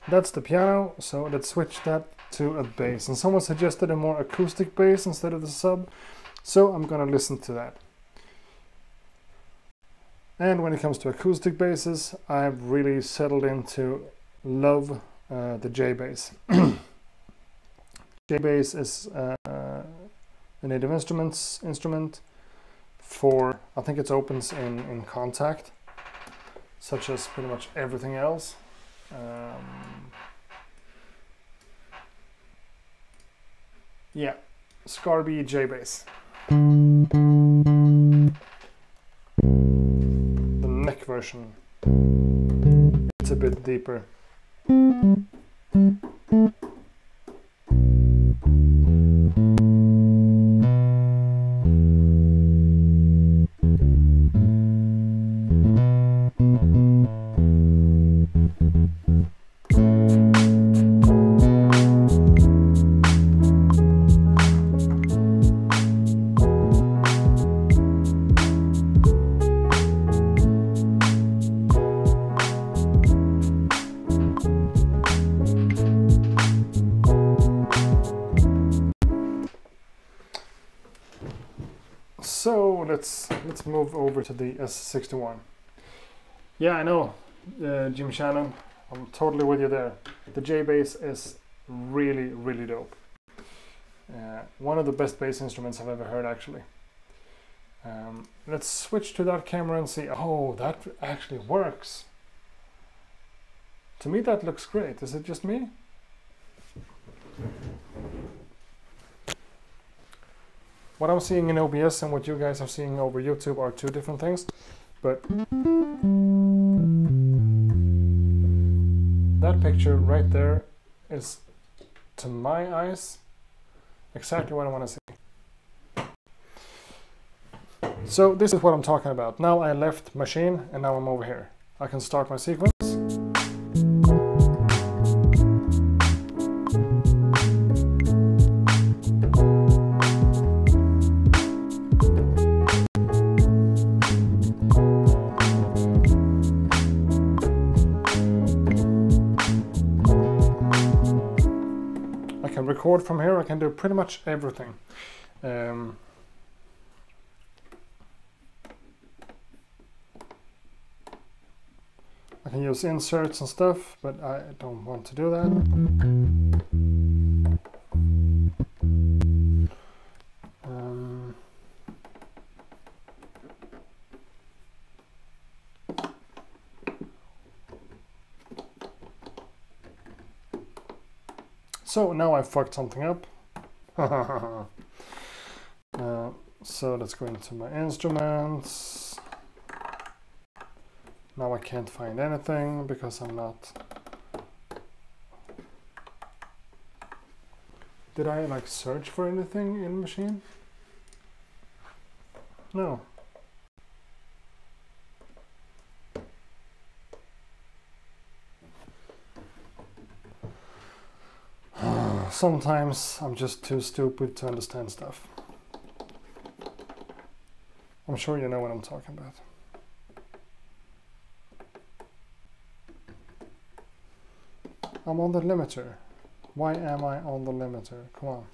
Speaker 3: that's the piano, so let's switch that to a bass. And someone suggested a more acoustic bass instead of the sub, so I'm gonna listen to that. And when it comes to acoustic basses, I've really settled into love the J bass. J bass is a Native Instruments instrument for, I think it opens in contact, such as pretty much everything else. Yeah, Scarby J bass. The neck version, it's a bit deeper. So let's move over to the S61. Yeah, I know, Jim Shannon, I'm totally with you there. The J bass is really, really dope. One of the best bass instruments I've ever heard, actually. Let's switch to that camera and see. Oh, that actually works. To me, that looks great. Is it just me? What I'm seeing in OBS and what you guys are seeing over YouTube are two different things, but that picture right there is, to my eyes, exactly what I want to see. So this is what I'm talking about. Now I left machine and now I'm over here. I can start my sequence. Record from here. I can do pretty much everything. I can use inserts and stuff, but I don't want to do that. So now I fucked something up. So let's go into my instruments. Now I can't find anything because I'm not... Did I like search for anything in machine? No. Sometimes I'm just too stupid to understand stuff. I'm sure you know what I'm talking about. I'm on the limiter. Why am I on the limiter? Come on.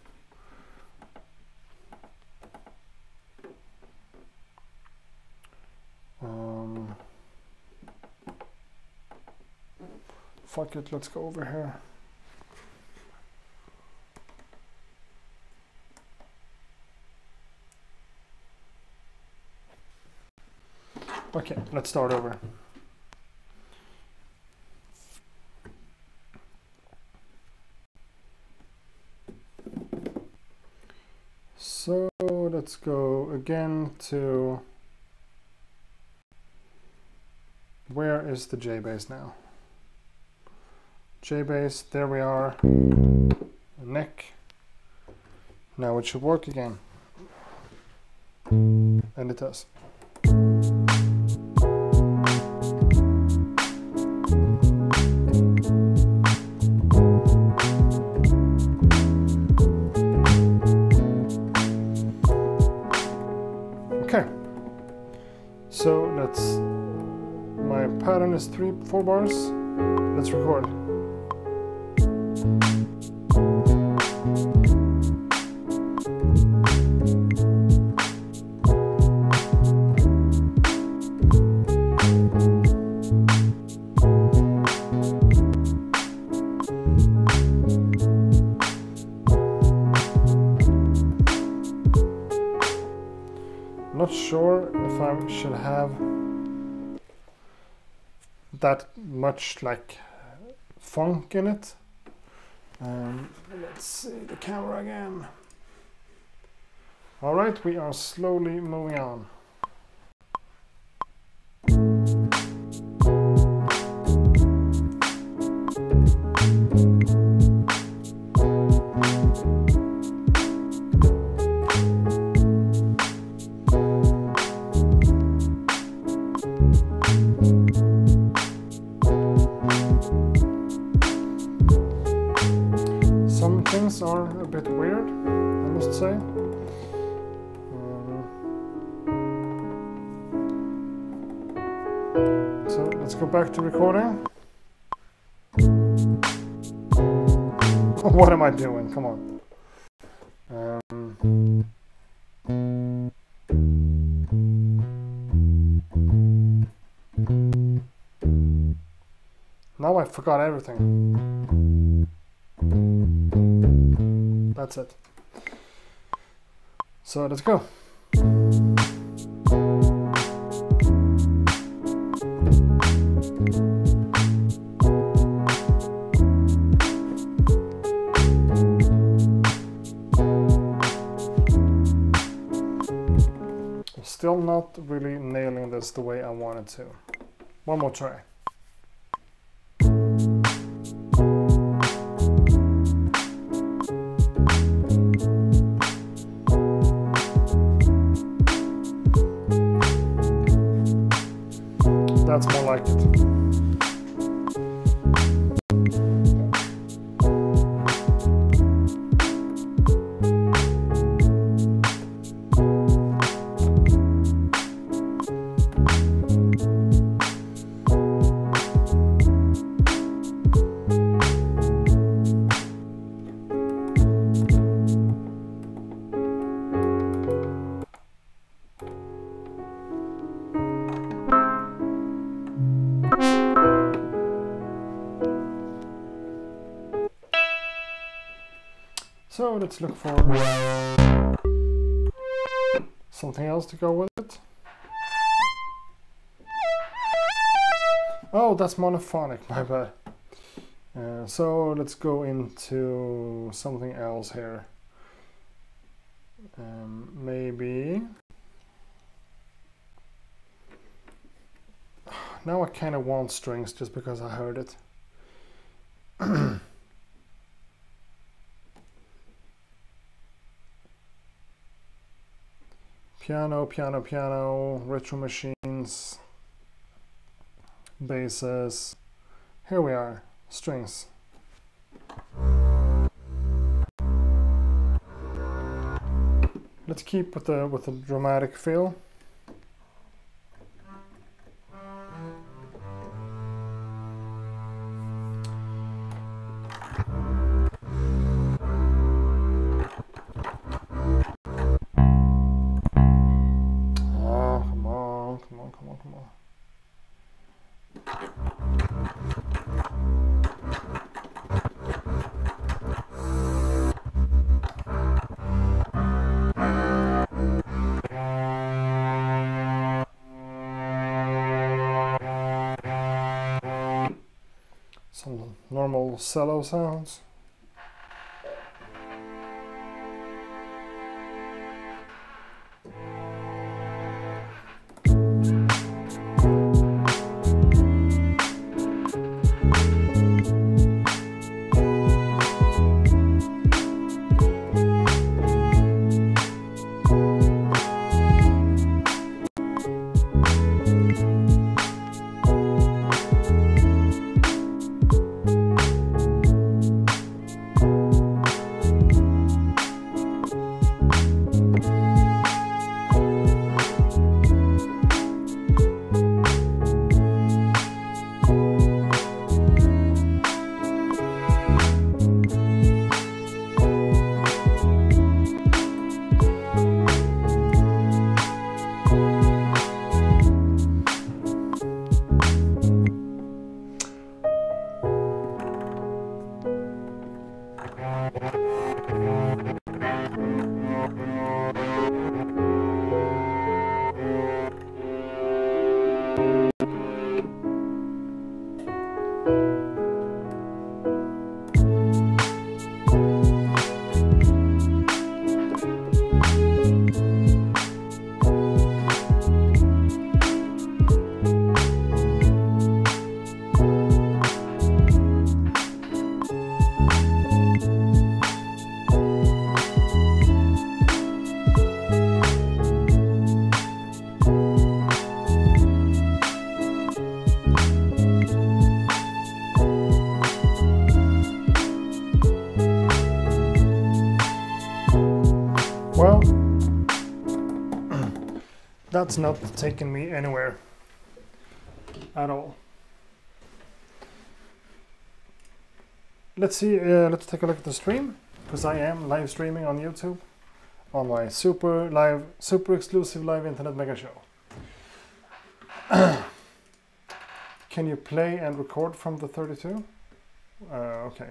Speaker 3: Fuck it, let's go over here. Okay, let's start over. So let's go again to, where is the J bass now? J bass, there we are. Neck. Now it should work again. And it does. Okay, so let's, my pattern is 4 bars. Let's record. Not sure if I should have that much like funk in it. Let's see the camera again. All right, we are slowly moving on. Some things are a bit weird, I must say. So let's go back to recording. What am I doing? Come on. Now I forgot everything. That's it. So let's go. Still not really nailing this the way I wanted to. One more try. That's more like it. So let's look for something else to go with it. Oh, that's monophonic, my bad. So let's go into something else here. Maybe now I kind of want strings just because I heard it. Piano, piano, piano, retro machines, basses. Here we are, strings. Let's keep with the dramatic feel. Some normal cello sounds. Well, that's not taking me anywhere at all. Let's see, let's take a look at the stream, because I am live streaming on YouTube on my super exclusive live internet mega show. Can you play and record from the 32? Okay.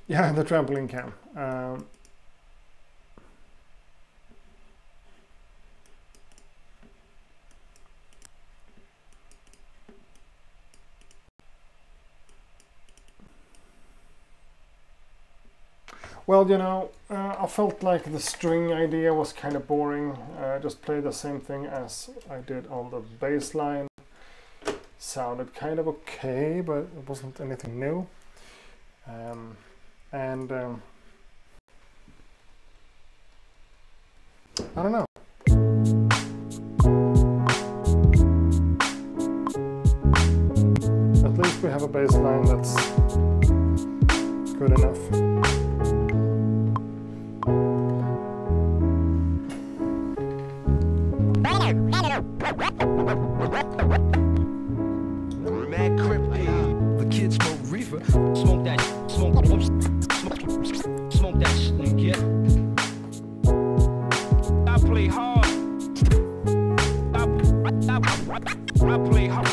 Speaker 3: Yeah, the trampoline can. Well, you know, I felt like the string idea was kind of boring. Just play the same thing as I did on the bass line. Sounded kind of okay, but it wasn't anything new. I don't know. At least we have a bass line that's good enough.
Speaker 5: Mad cryptic. The kids smoke reefer. Smoke that shit and get. I play hard. I play hard.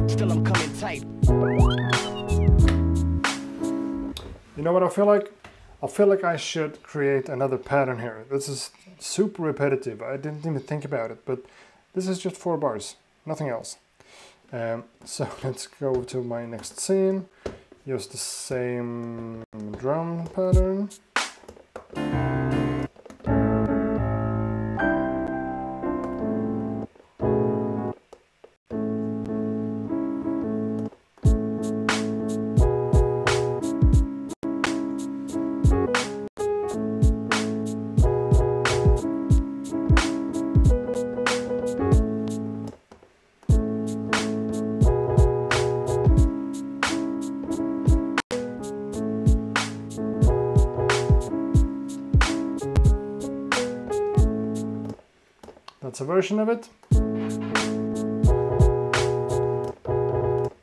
Speaker 5: Still I'm coming tight.
Speaker 3: You know what I feel like? I feel like I should create another pattern here. This is super repetitive. I didn't even think about it, but this is just 4 bars, nothing else. So let's go to my next scene. Use the same drum pattern. That's a version of it.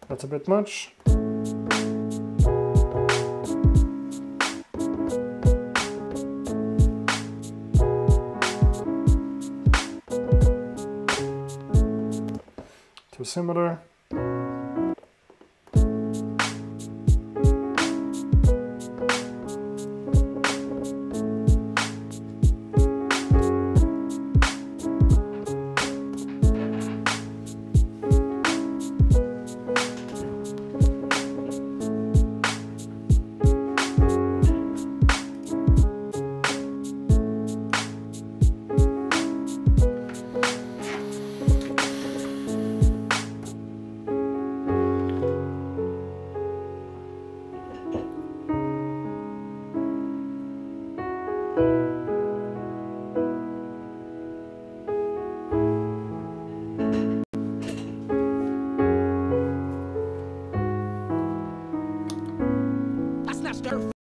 Speaker 3: That's a bit much. Too similar.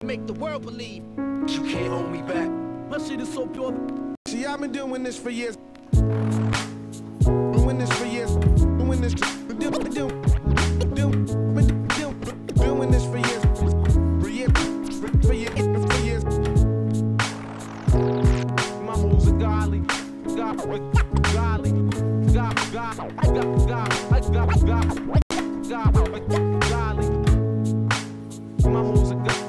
Speaker 5: Make the world believe you can't hold me back. My shit is so pure. See, I've been doing this for years. Doing this for years. Doing this for years. For years. My moves are godly. Godly. My moves are godly.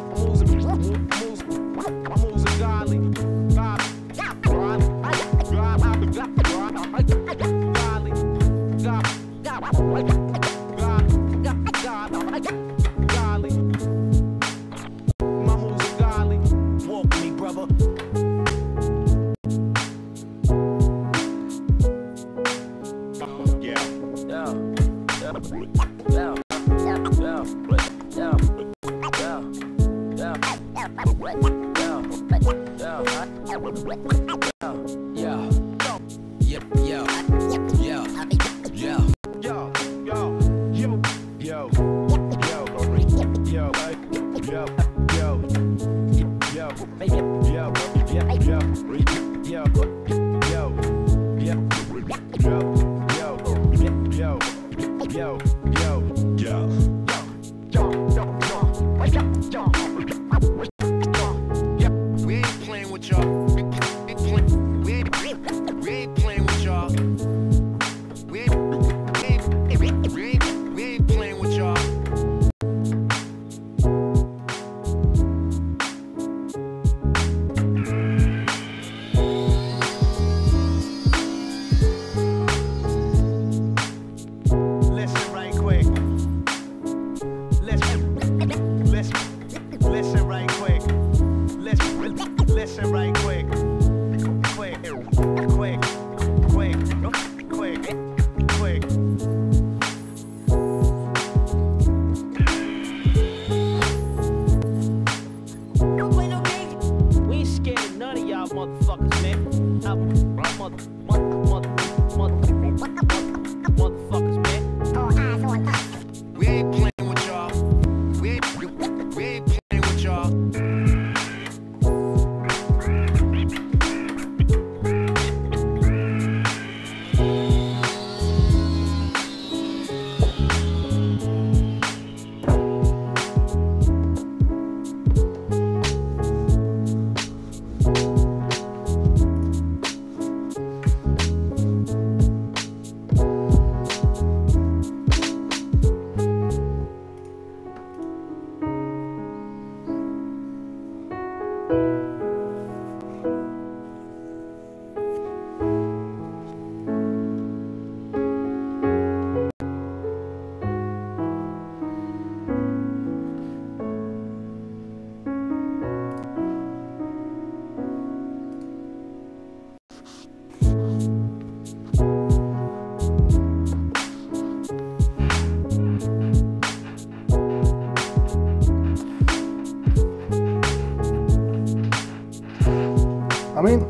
Speaker 3: I mean,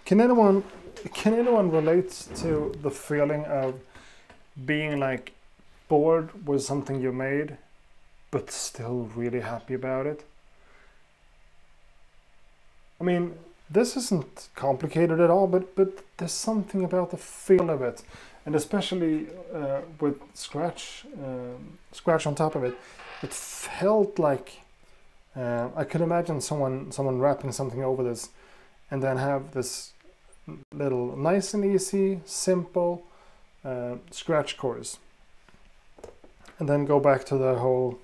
Speaker 3: can anyone relate to the feeling of being like bored with something you made, but still really happy about it? I mean, this isn't complicated at all, but there's something about the feel of it, and especially with scratch on top of it, it felt like I could imagine someone wrapping something over this, and then have this little nice and easy, simple scratch chorus, and then go back to the whole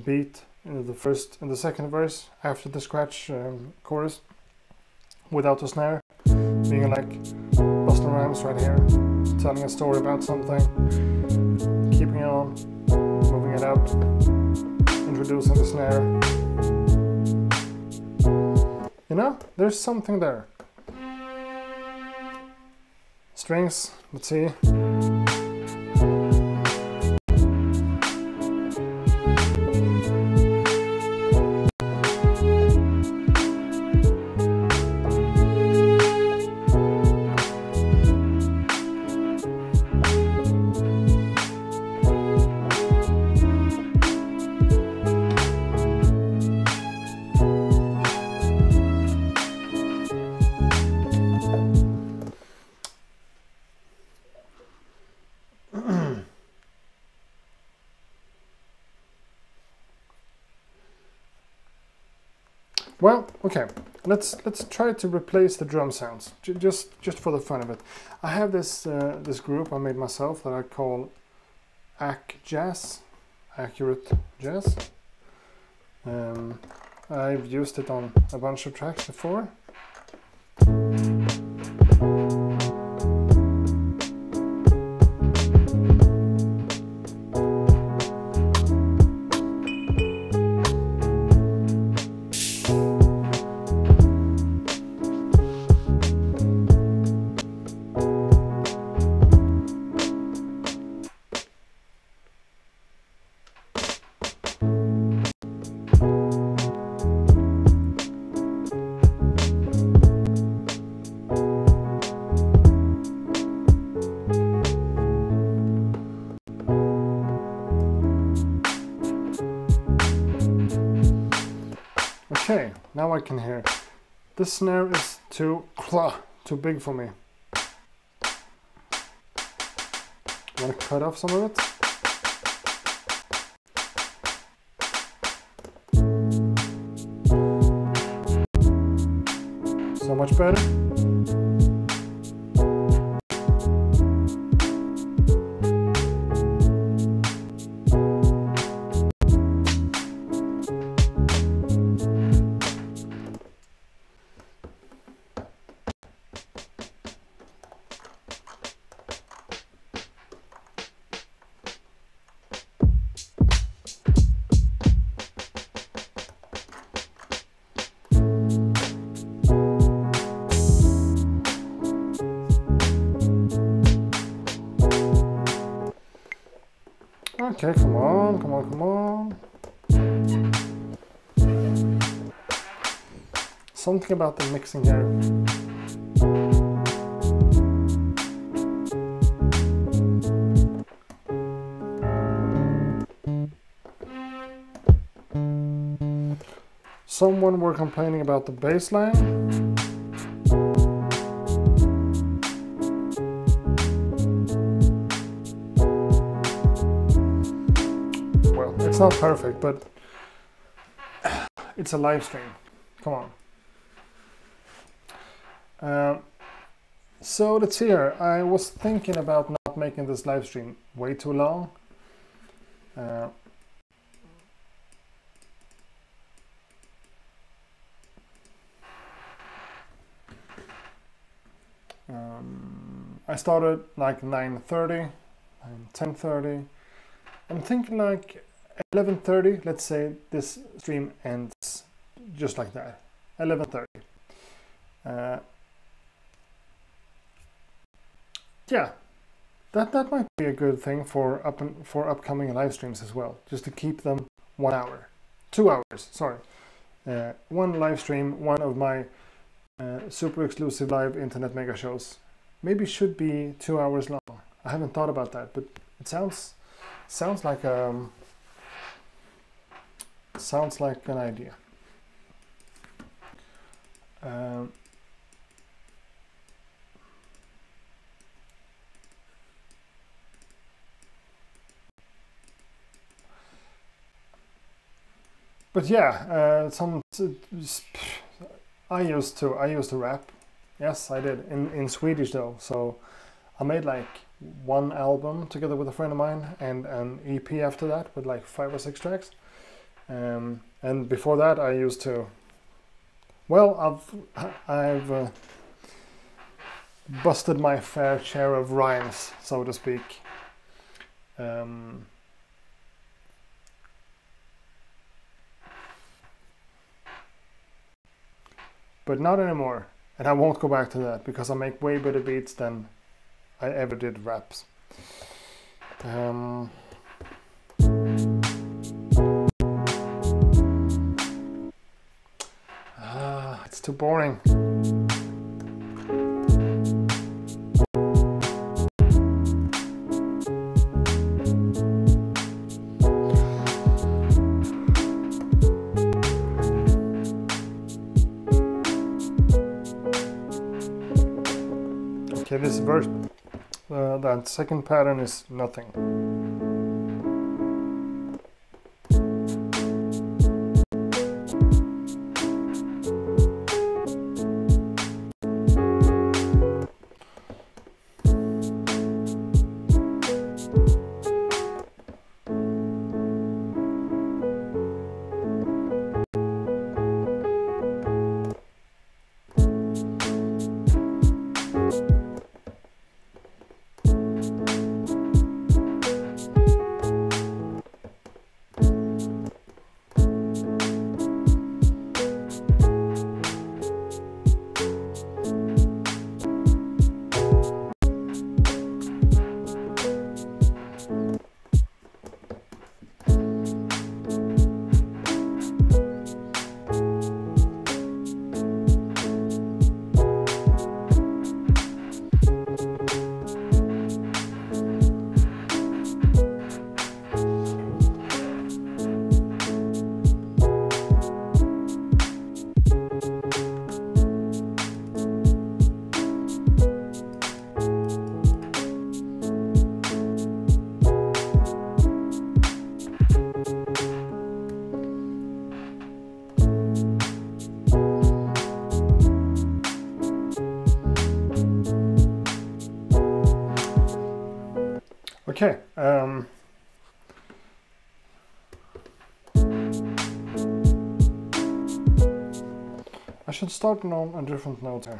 Speaker 3: beat in the first and the second verse after the scratch chorus without the snare, being like Busta Rhymes right here, telling a story about something, keeping it on, moving it up, introducing the snare. You know, there's something there. Strings, let's see. Well, okay, let's try to replace the drum sounds just for the fun of it. I have this this group I made myself that I call Jazz, Accurate Jazz. I've used it on a bunch of tracks before. Okay, now I can hear. This snare is too big for me. Want to cut off some of it? So much better. Okay, come on, come on, come on. Something about the mixing here. Someone were complaining about the bass line. It's not perfect, but it's a live stream. Come on. So let's see here. I was thinking about not making this live stream way too long. I started like 9:30, 10:30. I'm thinking like 11:30, let's say this stream ends just like that. 11:30. Yeah, that might be a good thing for upcoming live streams as well. Just to keep them 1 hour, 2 hours. Sorry, one live stream, one of my super exclusive live internet mega shows. Maybe should be 2 hours long. I haven't thought about that, but it sounds like an idea. But yeah, I used to rap. Yes, I did in Swedish though. So I made like one album together with a friend of mine and an EP after that with like 5 or 6 tracks. And before that, I used to. Well, I've busted my fair share of rhymes, so to speak. But not anymore, and I won't go back to that because I make way better beats than I ever did raps. It's too boring. Okay, this verse, that second pattern is nothing. Okay. I should start on a different note here.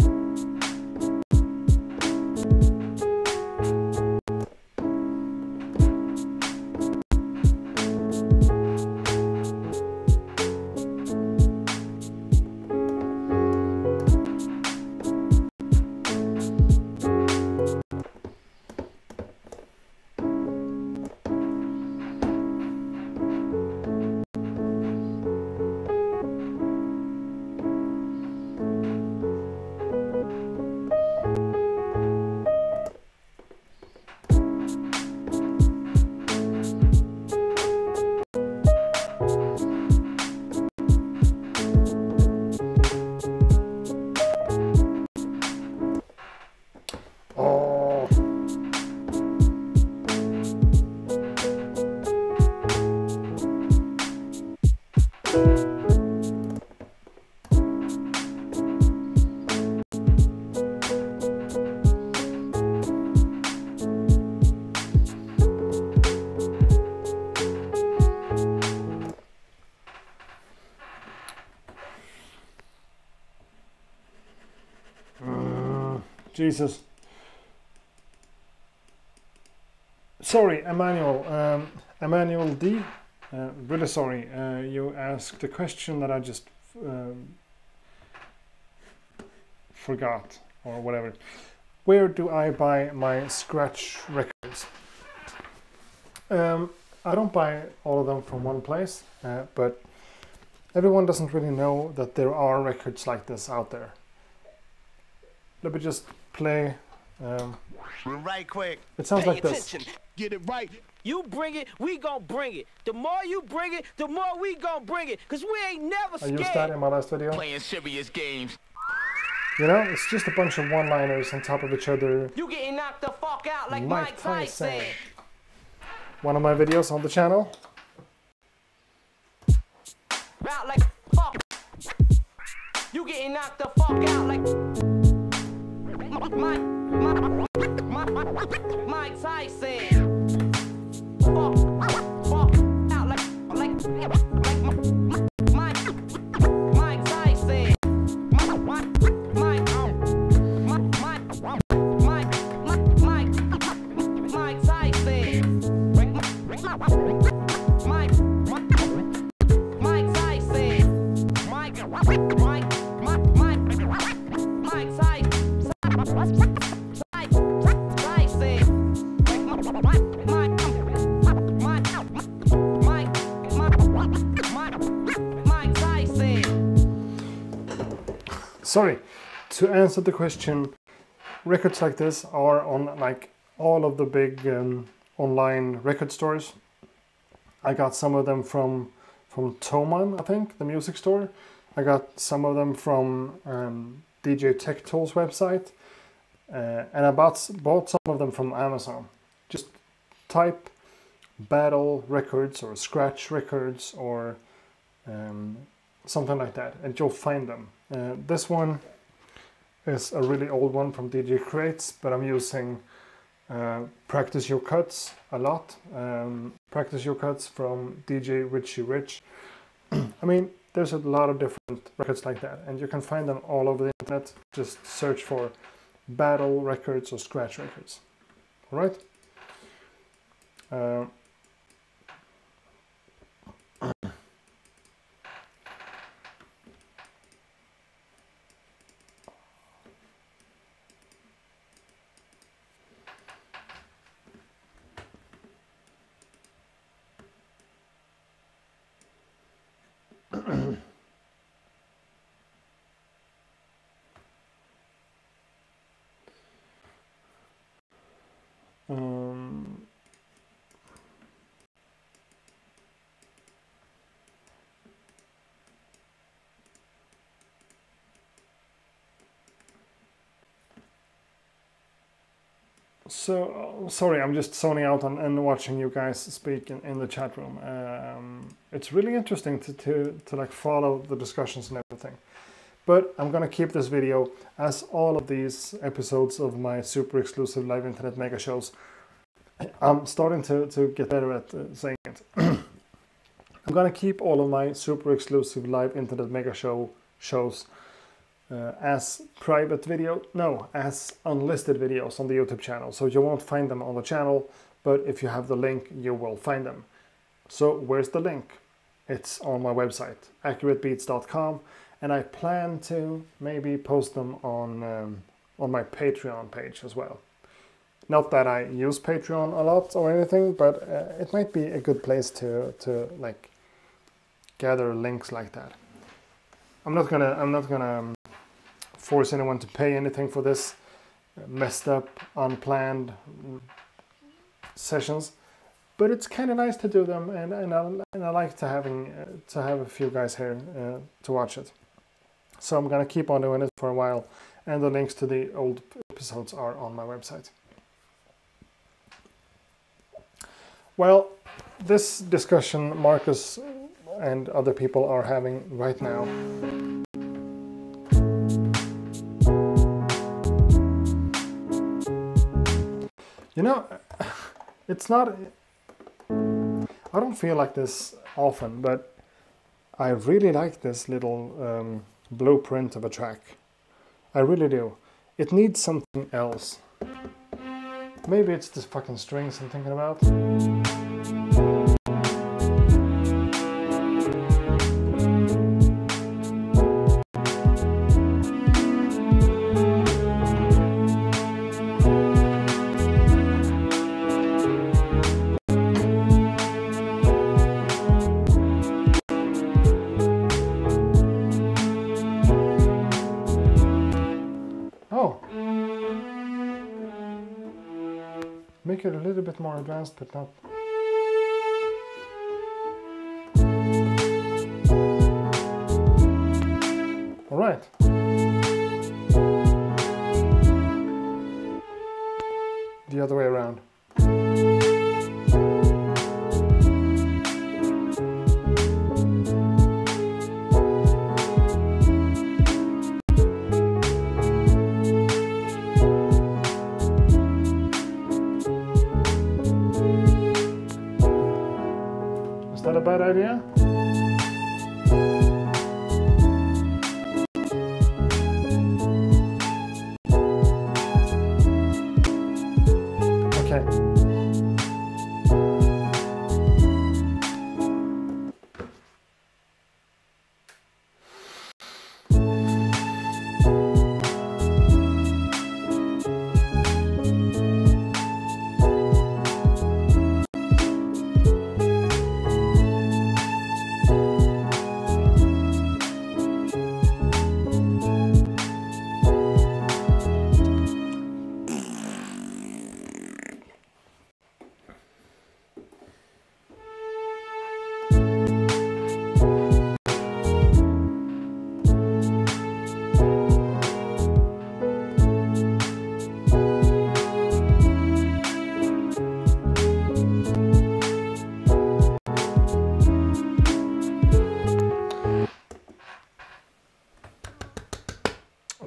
Speaker 3: Jesus. Sorry, Emmanuel. Emmanuel D. Really sorry. You asked a question that I just forgot or whatever. Where do I buy my scratch records? I don't buy all of them from one place, but everyone doesn't really know that there are records like this out there. let me just play.
Speaker 5: Right quick.
Speaker 3: It sounds
Speaker 5: Pay
Speaker 3: like this.
Speaker 5: attention. Get it right.
Speaker 6: You bring it, we gon' bring it. The more you bring it, the more we gon' bring it. Cause we ain't never
Speaker 3: I
Speaker 6: scared.
Speaker 3: used that in my last video.
Speaker 5: Playing serious games.
Speaker 3: You know, it's just a bunch of one-liners on top of each other.
Speaker 6: You getting knocked the fuck out like Mike Tyson.
Speaker 3: One of my videos on the channel.
Speaker 6: Out like fuck. You getting knocked the fuck out like Mike Tyson. Fuck out like Mike Tyson. Mike Tyson.
Speaker 3: Sorry, to answer the question, records like this are on like all of the big online record stores. I got some of them from Thomann, I think, the music store. I got some of them from DJ Tech Tools website, and I bought some of them from Amazon. Just type Battle Records or Scratch Records or something like that, and you'll find them. This one is a really old one from DJ Crates, but I'm using Practice Your Cuts a lot. Practice Your Cuts from DJ Richie Rich. I mean, there's a lot of different records like that, and you can find them all over the internet. Just search for Battle Records or Scratch Records. All right? So, sorry, I'm just zoning out and watching you guys speak in the chat room. It's really interesting to like follow the discussions and everything. But I'm gonna keep this video, as all of these episodes of my super exclusive live internet mega shows. I'm starting to get better at saying it. I'm gonna keep all of my super exclusive live internet mega shows as private video, no, as unlisted videos on the YouTube channel. So you won't find them on the channel, but if you have the link, you will find them. So where's the link? It's on my website, accuratebeats.com, and I plan to maybe post them on my Patreon page as well. Not that I use Patreon a lot or anything, but it might be a good place to like gather links like that. I'm not gonna force anyone to pay anything for this messed up, unplanned sessions, but it's kind of nice to do them, and I like to have a few guys here to watch it. So I'm gonna keep on doing it for a while, and the links to the old episodes are on my website. Well, this discussion Marcus and other people are having right now, you know, it's not, I don't feel like this often, but I really like this little blueprint of a track. I really do. It needs something else. Maybe it's this fucking strings I'm thinking about. Oh. Make it a little bit more advanced, but not... Alright. The other way around. Is that a bad idea? Okay.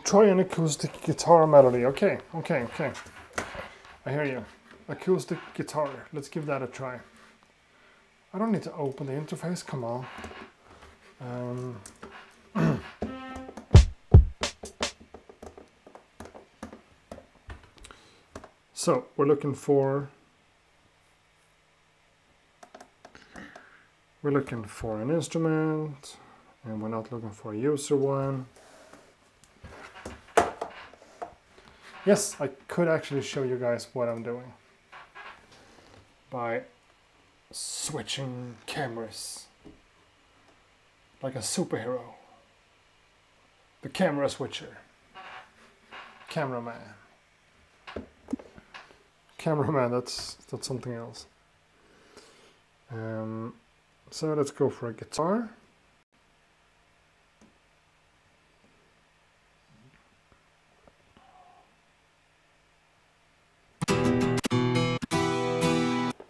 Speaker 3: Try an acoustic guitar melody. Okay. I hear you. Acoustic guitar. Let's give that a try. I don't need to open the interface. Come on. So we're looking for an instrument, and we're not looking for a user one. Yes, I could actually show you guys what I'm doing by switching cameras like a superhero. The camera switcher. Cameraman. Cameraman, that's something else. So let's go for a guitar.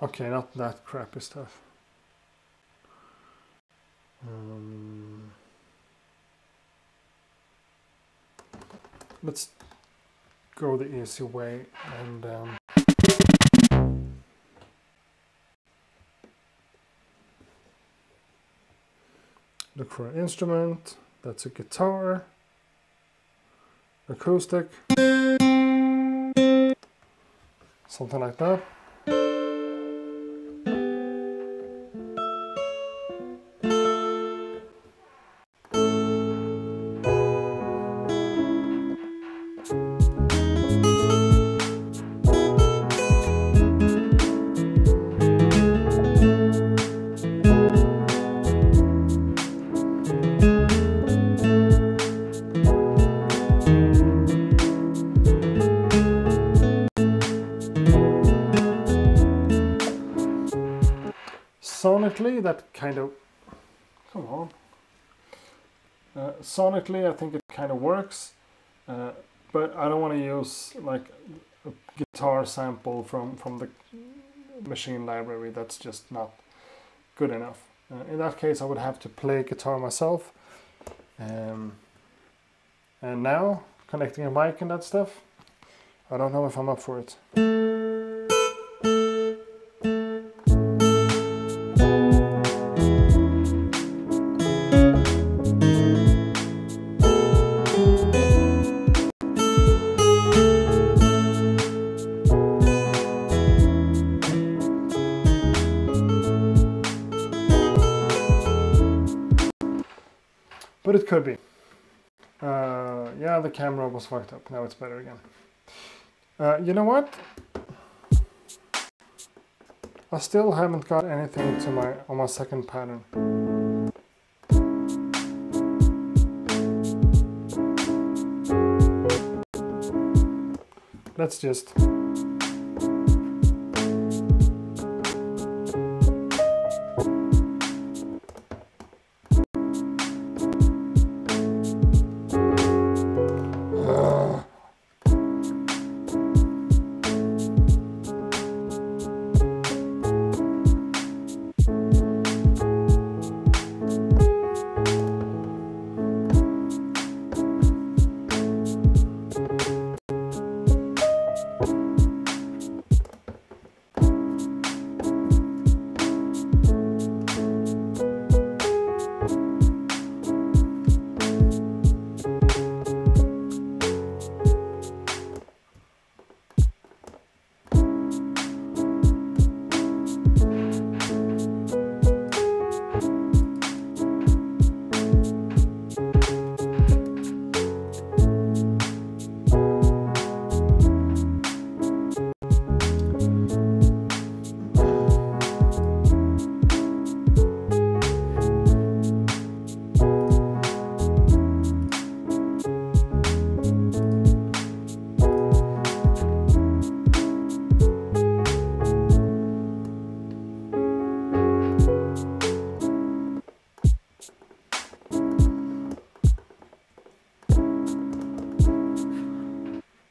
Speaker 3: Okay, not that crappy stuff. Let's go the easy way and look for an instrument. That's a guitar, acoustic, something like that. Sonically, that kind of, come on. Sonically, I think it kind of works, but I don't want to use like a guitar sample from the machine library. That's just not good enough. In that case, I would have to play guitar myself. And now, connecting a mic and that stuff, I don't know if I'm up for it. But it could be. Yeah, the camera was fucked up. Now it's better again. You know what? I still haven't got anything to on my second pattern. let's just...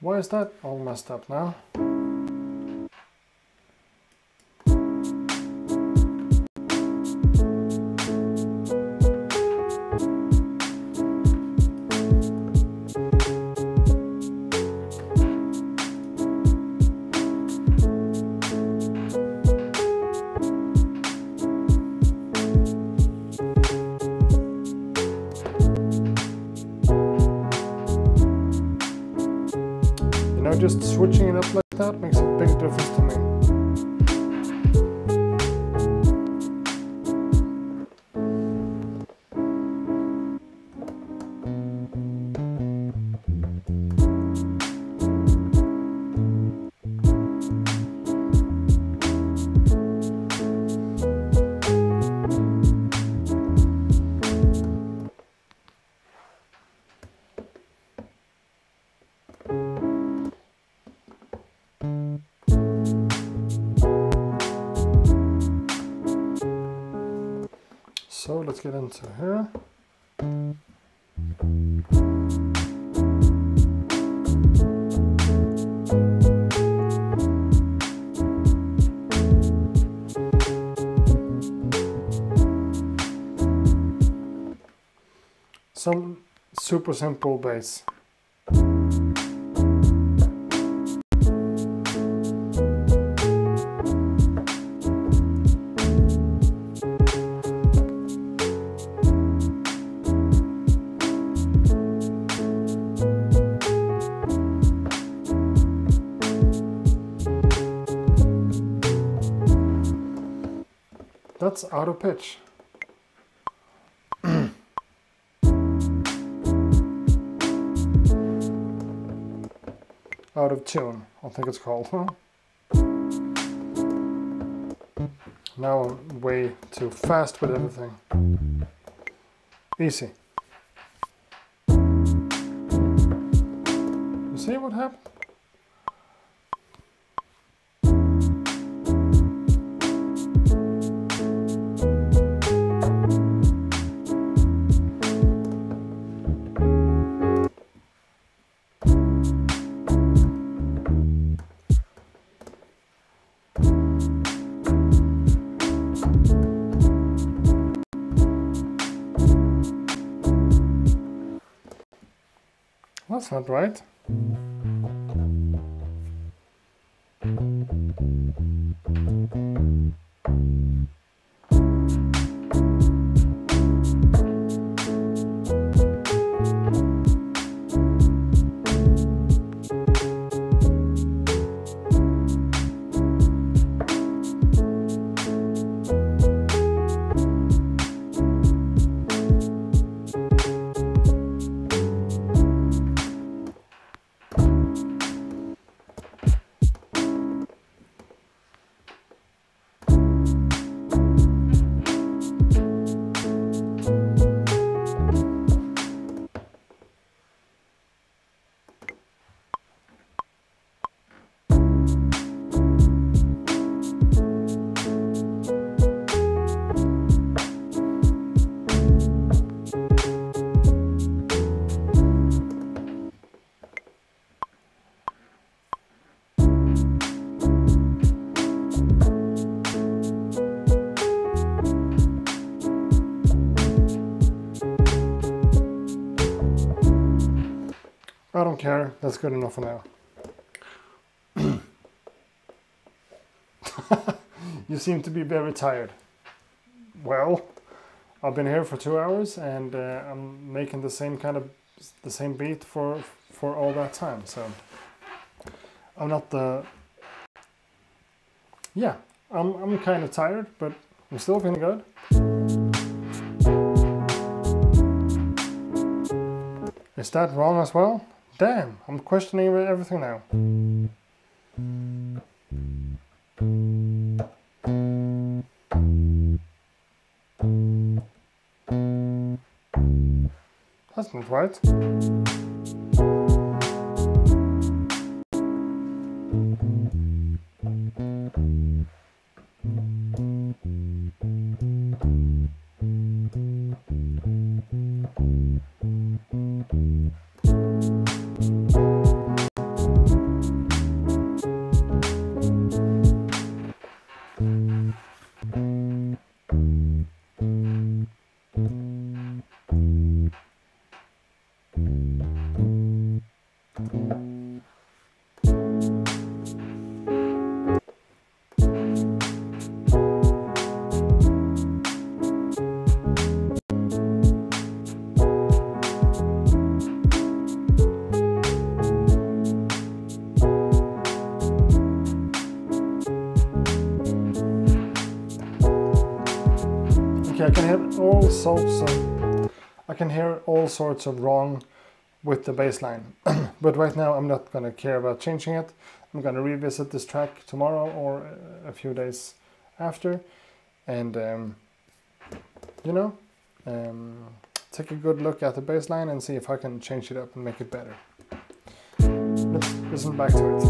Speaker 3: Why is that all messed up now? Just switching it up like that makes a big difference to me. So let's get into here. Some super simple bass. That's out of pitch. Out of tune, I think it's called, huh? Now I'm way too fast with everything. Easy. You see what happened? That's not right. care, that's good enough for now. You seem to be very tired. Well, I've been here for 2 hours and I'm making the same beat for all that time. So I'm not yeah, I'm kind of tired, but I'm still feeling good. Is that wrong as well? Damn, I'm questioning everything now. That's not right. I can hear all sorts of wrong with the bass line, but right now I'm not going to care about changing it. I'm going to revisit this track tomorrow or a few days after, and you know, take a good look at the bass line and see if I can change it up and make it better. Let's listen back to it.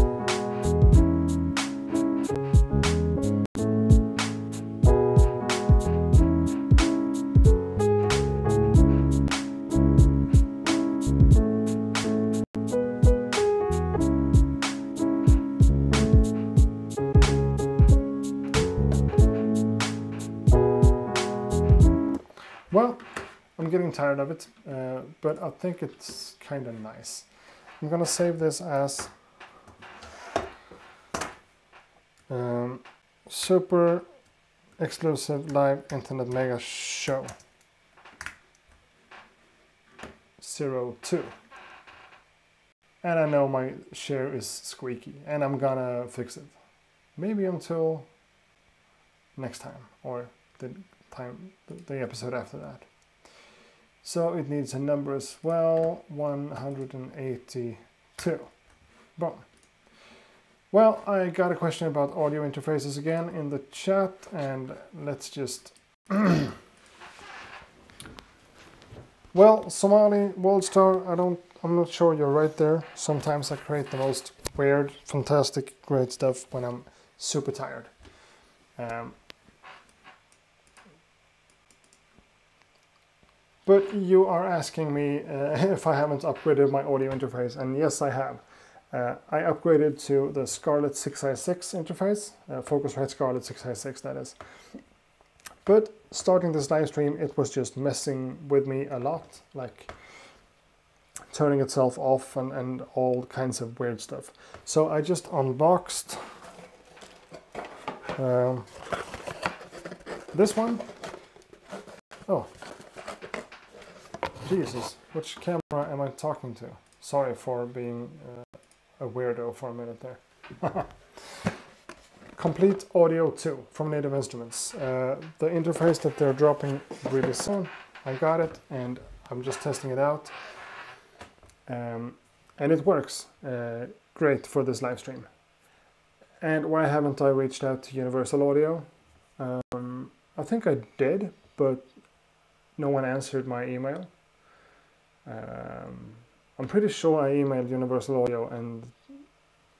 Speaker 3: Well, I'm getting tired of it, but I think it's kind of nice. I'm gonna save this as Super Exclusive Live Internet Mega Show 02. And I know my share is squeaky, and I'm gonna fix it. Maybe until next time, or the episode after that. So it needs a number as well, 182. Boom. Well, I got a question about audio interfaces again in the chat, and let's just well, Somali Worldstar, I'm not sure you're right there. Sometimes I create the most weird, fantastic, great stuff when I'm super tired. But you are asking me if I haven't upgraded my audio interface, and yes I have. I upgraded to the Scarlett 6i6 interface, Focusrite Scarlett 6i6 that is. But starting this live stream, it was just messing with me a lot, like turning itself off and all kinds of weird stuff. So I just unboxed this one. Oh. Jesus, which camera am I talking to? Sorry for being a weirdo for a minute there. Complete Audio 2 from Native Instruments. The interface that they're dropping really soon. I got it and I'm just testing it out. And it works great for this live stream. And why haven't I reached out to Universal Audio? I think I did, but no one answered my email. I'm pretty sure I emailed Universal Audio and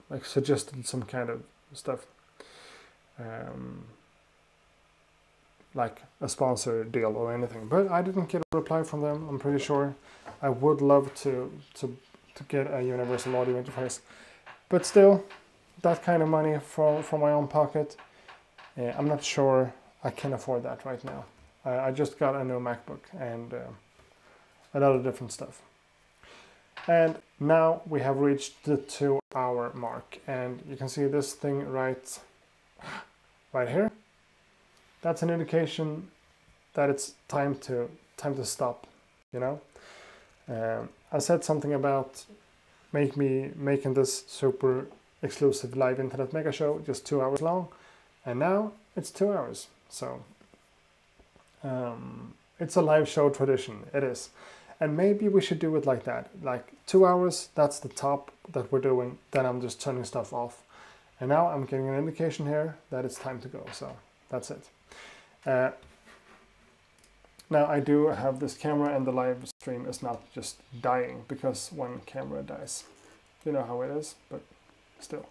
Speaker 3: like suggested some kind of stuff, like a sponsor deal or anything, but I didn't get a reply from them. I'm pretty sure. I would love to get a Universal Audio interface, but still, that kind of money from my own pocket, I'm not sure I can afford that right now. I just got a new MacBook and a lot of different stuff. And now we have reached the 2-hour mark, and you can see this thing right here. That's an indication that it's time to stop, you know. I said something about making this super exclusive live internet mega show just 2 hours long, and now it's 2 hours. So it's a live show tradition, it is. And maybe we should do it like that, like 2 hours, that's the top that we're doing, then I'm just turning stuff off. And now I'm getting an indication here that it's time to go, so that's it. Now I do have this camera, and the live stream is not just dying because one camera dies. You know how it is, but still.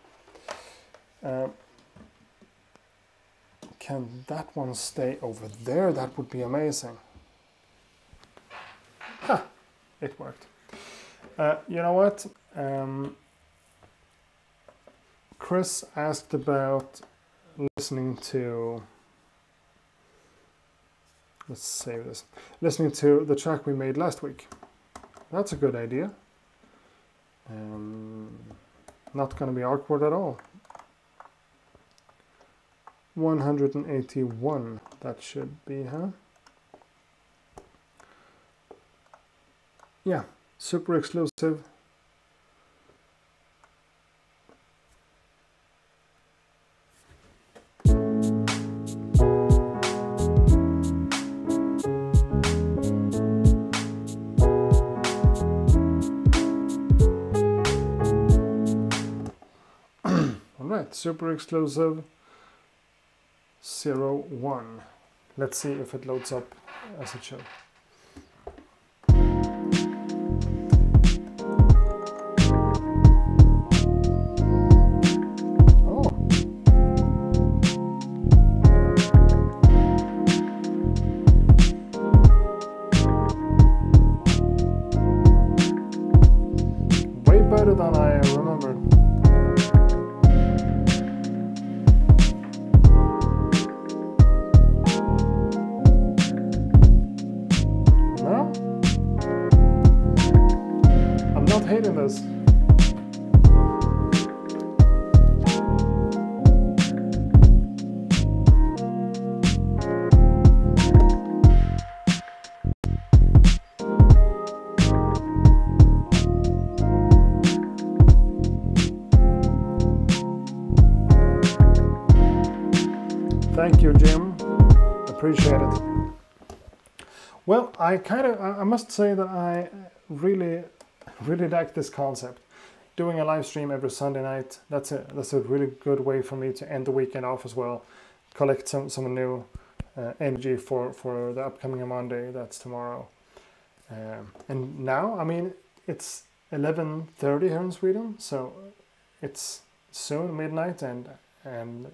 Speaker 3: Can that one stay over there? That would be amazing. Ha! It worked. You know what? Chris asked about listening to... Let's save this. Listening to the track we made last week. That's a good idea. Not going to be awkward at all. 181, that should be, huh? Yeah, super exclusive. Alright, super exclusive 01. Let's see if it loads up as it should. Better than I remembered. No? I'm not hating this. Thank you, Jim. Appreciate it. Well, I must say that I really like this concept. Doing a live stream every Sunday night, that's a really good way for me to end the weekend off as well. Collect some new energy for the upcoming Monday, that's tomorrow. And now, I mean, it's 11:30 here in Sweden, so it's soon midnight, and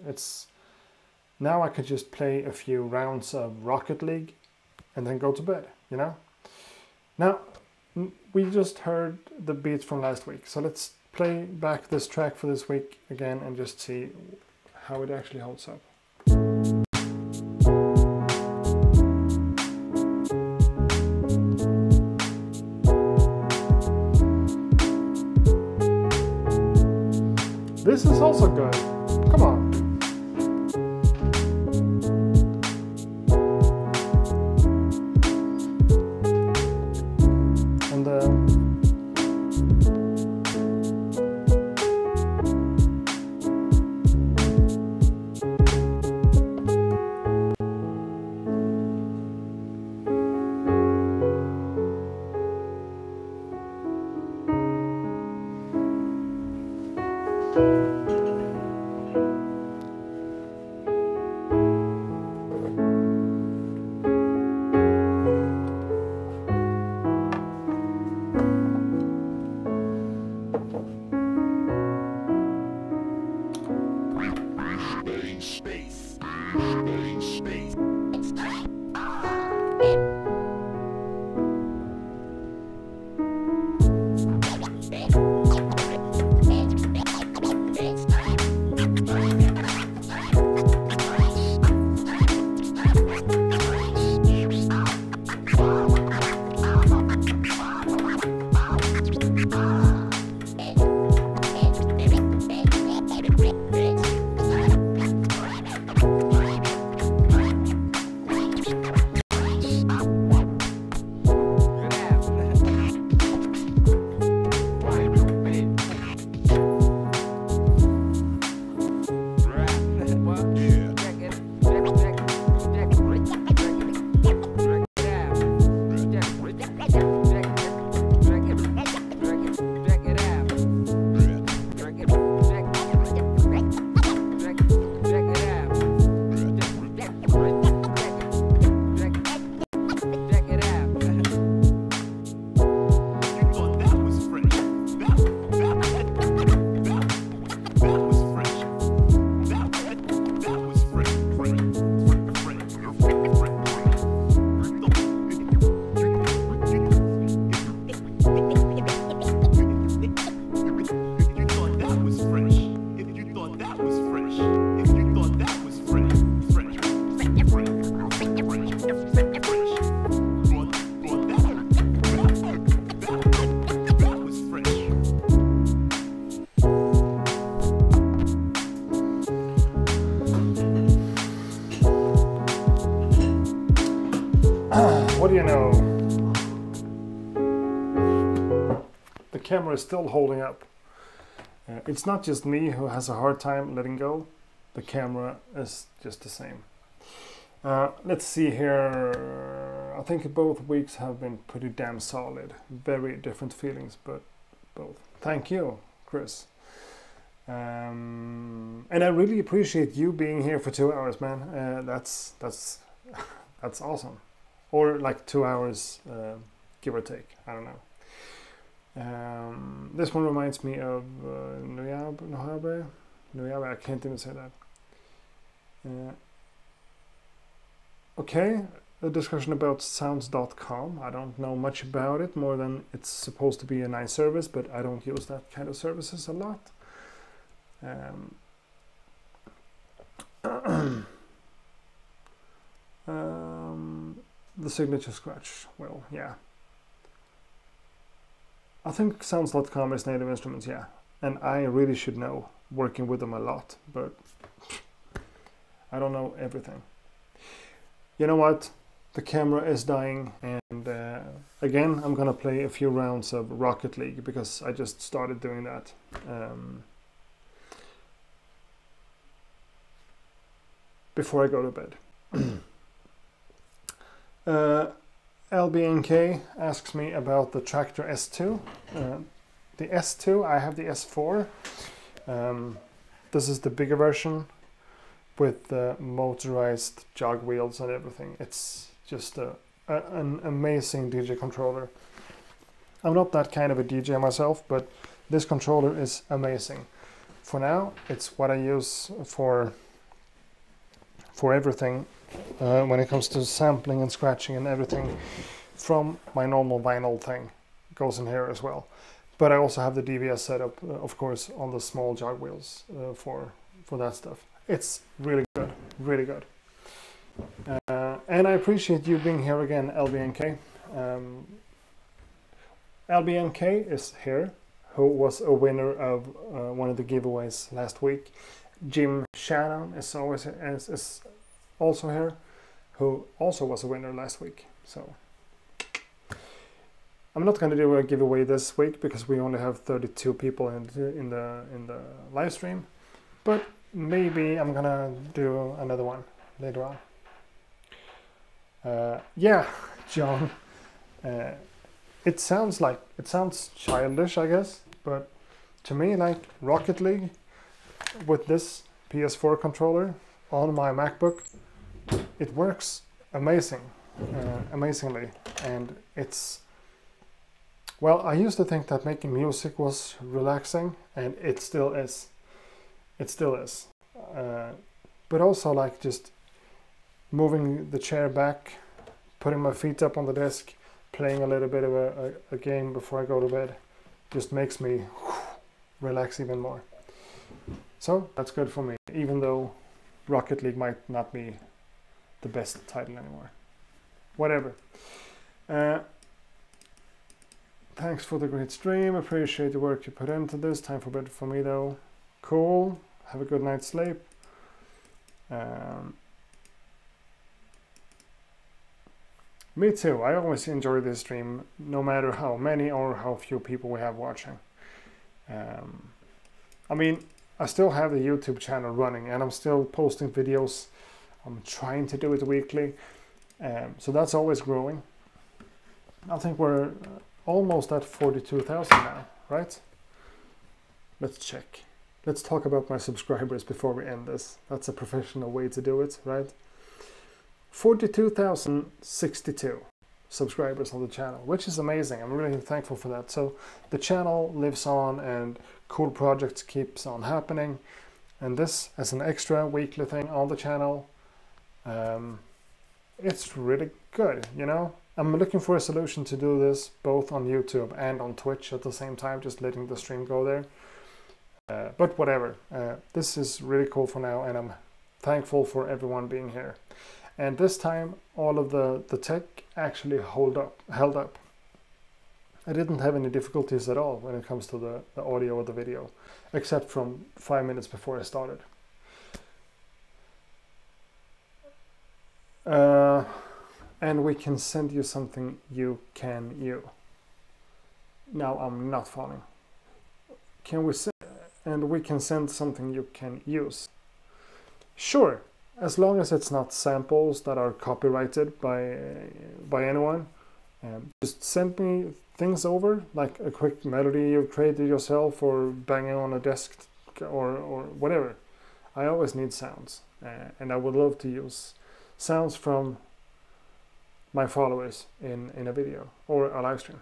Speaker 3: it's... Now I could just play a few rounds of Rocket League and then go to bed, you know? Now, we just heard the beats from last week, so let's play back this track for this week again and just see how it actually holds up. This is also good. Come on. you know, the camera is still holding up. It's not just me who has a hard time letting go. The camera is just the same. Let's see here. I think both weeks have been pretty damn solid. Very different feelings, but both. Thank you, Chris. And I really appreciate you being here for 2 hours, man. That's awesome. Or like 2 hours, give or take. I don't know. This one reminds me of Nuyabe. I can't even say that. Okay, a discussion about sounds.com. I don't know much about it more than it's supposed to be a nice service, but I don't use that kind of services a lot. The signature scratch. Well, yeah. I think sounds.com is Native Instruments, yeah. And I really should know, working with them a lot, but I don't know everything. You know what? The camera is dying, and again, I'm gonna play a few rounds of Rocket League because I just started doing that. Before I go to bed. LBNK asks me about the Tractor S2. The S2, I have the S4. This is the bigger version with the motorized jog wheels and everything. It's just an amazing DJ controller. I'm not that kind of a DJ myself, but this controller is amazing. For now, it's what I use for everything when it comes to sampling and scratching, and everything from my normal vinyl thing goes in here as well. But I also have the DVS setup, of course, on the small jog wheels for that stuff. It's really good, really good. And I appreciate you being here again, LBNK. LBNK is here, who was a winner of one of the giveaways last week. Jim Shannon is also here, who also was a winner last week. So I'm not going to do a giveaway this week because we only have 32 people in the live stream, but maybe I'm gonna do another one later on. Yeah, John. It sounds childish, I guess, but to me, like Rocket League with this PS4 controller on my MacBook, it works amazingly, and it's, well, I used to think that making music was relaxing, and it still is. It still is. But also like just moving the chair back, putting my feet up on the desk, playing a little bit of a game before I go to bed, just makes me relax even more. So that's good for me, even though Rocket League might not be the best title anymore. Whatever. Thanks for the great stream. Appreciate the work you put into this. Time for bed for me though. Cool. Have a good night's sleep. Me too. I always enjoy this stream, no matter how many or how few people we have watching. I mean, I still have the YouTube channel running, and I'm still posting videos. I'm trying to do it weekly, so that's always growing. I think we're almost at 42,000 now, right? Let's check. Let's talk about my subscribers before we end this. That's a professional way to do it, right? 42,062 subscribers on the channel, which is amazing. I'm really thankful for that. So the channel lives on, and cool projects keeps on happening. And this as an extra weekly thing on the channel, it's really good, you know? I'm looking for a solution to do this both on YouTube and on Twitch at the same time, just letting the stream go there. But whatever, this is really cool for now, and I'm thankful for everyone being here. And this time, all of the tech actually held up. I didn't have any difficulties at all when it comes to the audio or the video, except from 5 minutes before I started. and we can send you something you can use. Now I'm not following. And we can send something you can use. Sure, as long as it's not samples that are copyrighted by anyone. Just send me things over, like a quick melody you've created yourself, or banging on a desk, or whatever. I always need sounds, and I would love to use sounds from my followers in a video or a live stream.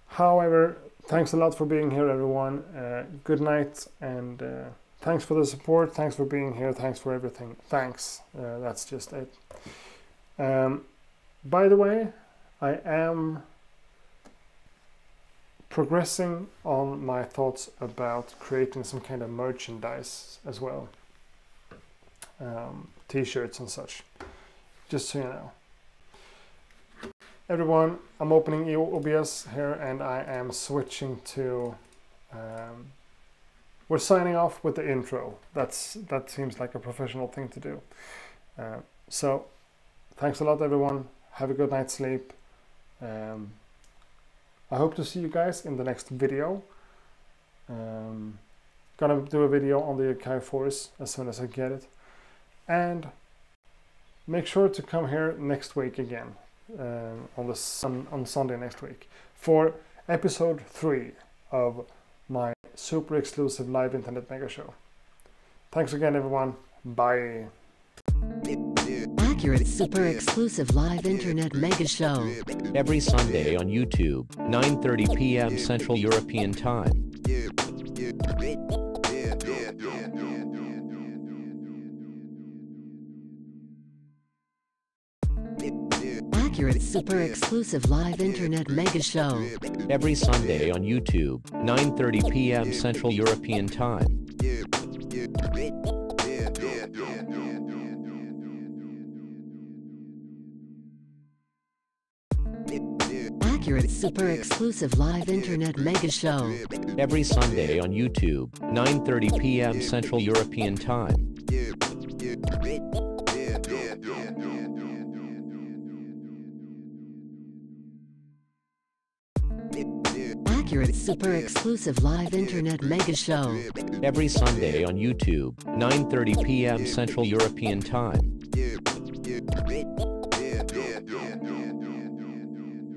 Speaker 3: However, thanks a lot for being here, everyone. Good night, and thanks for the support. Thanks for being here. Thanks for everything. Thanks. That's just it. By the way, I am progressing on my thoughts about creating some kind of merchandise as well. T-shirts and such. Just so you know. Everyone, I'm opening OBS here and I am switching to... we're signing off with the intro. That seems like a professional thing to do. So, thanks a lot, everyone. Have a good night's sleep. I hope to see you guys in the next video. Gonna do a video on the Akai Force as soon as I get it. And make sure to come here next week again. On Sunday next week for episode 3 of my super exclusive live internet mega show. Thanks again, everyone. Bye.
Speaker 1: Accurate super exclusive live internet mega show.
Speaker 2: Every Sunday on YouTube, 9:30 p.m. Central European Time.
Speaker 1: Accurate super exclusive live internet mega show.
Speaker 2: Every Sunday on YouTube, 9:30 p.m. Central European Time.
Speaker 1: Accurate super exclusive live internet mega show.
Speaker 2: Every Sunday on YouTube, 9:30 p.m. Central European Time.
Speaker 1: Accurate super exclusive live internet mega show.
Speaker 2: Every Sunday on YouTube, 9:30 p.m. Central European Time.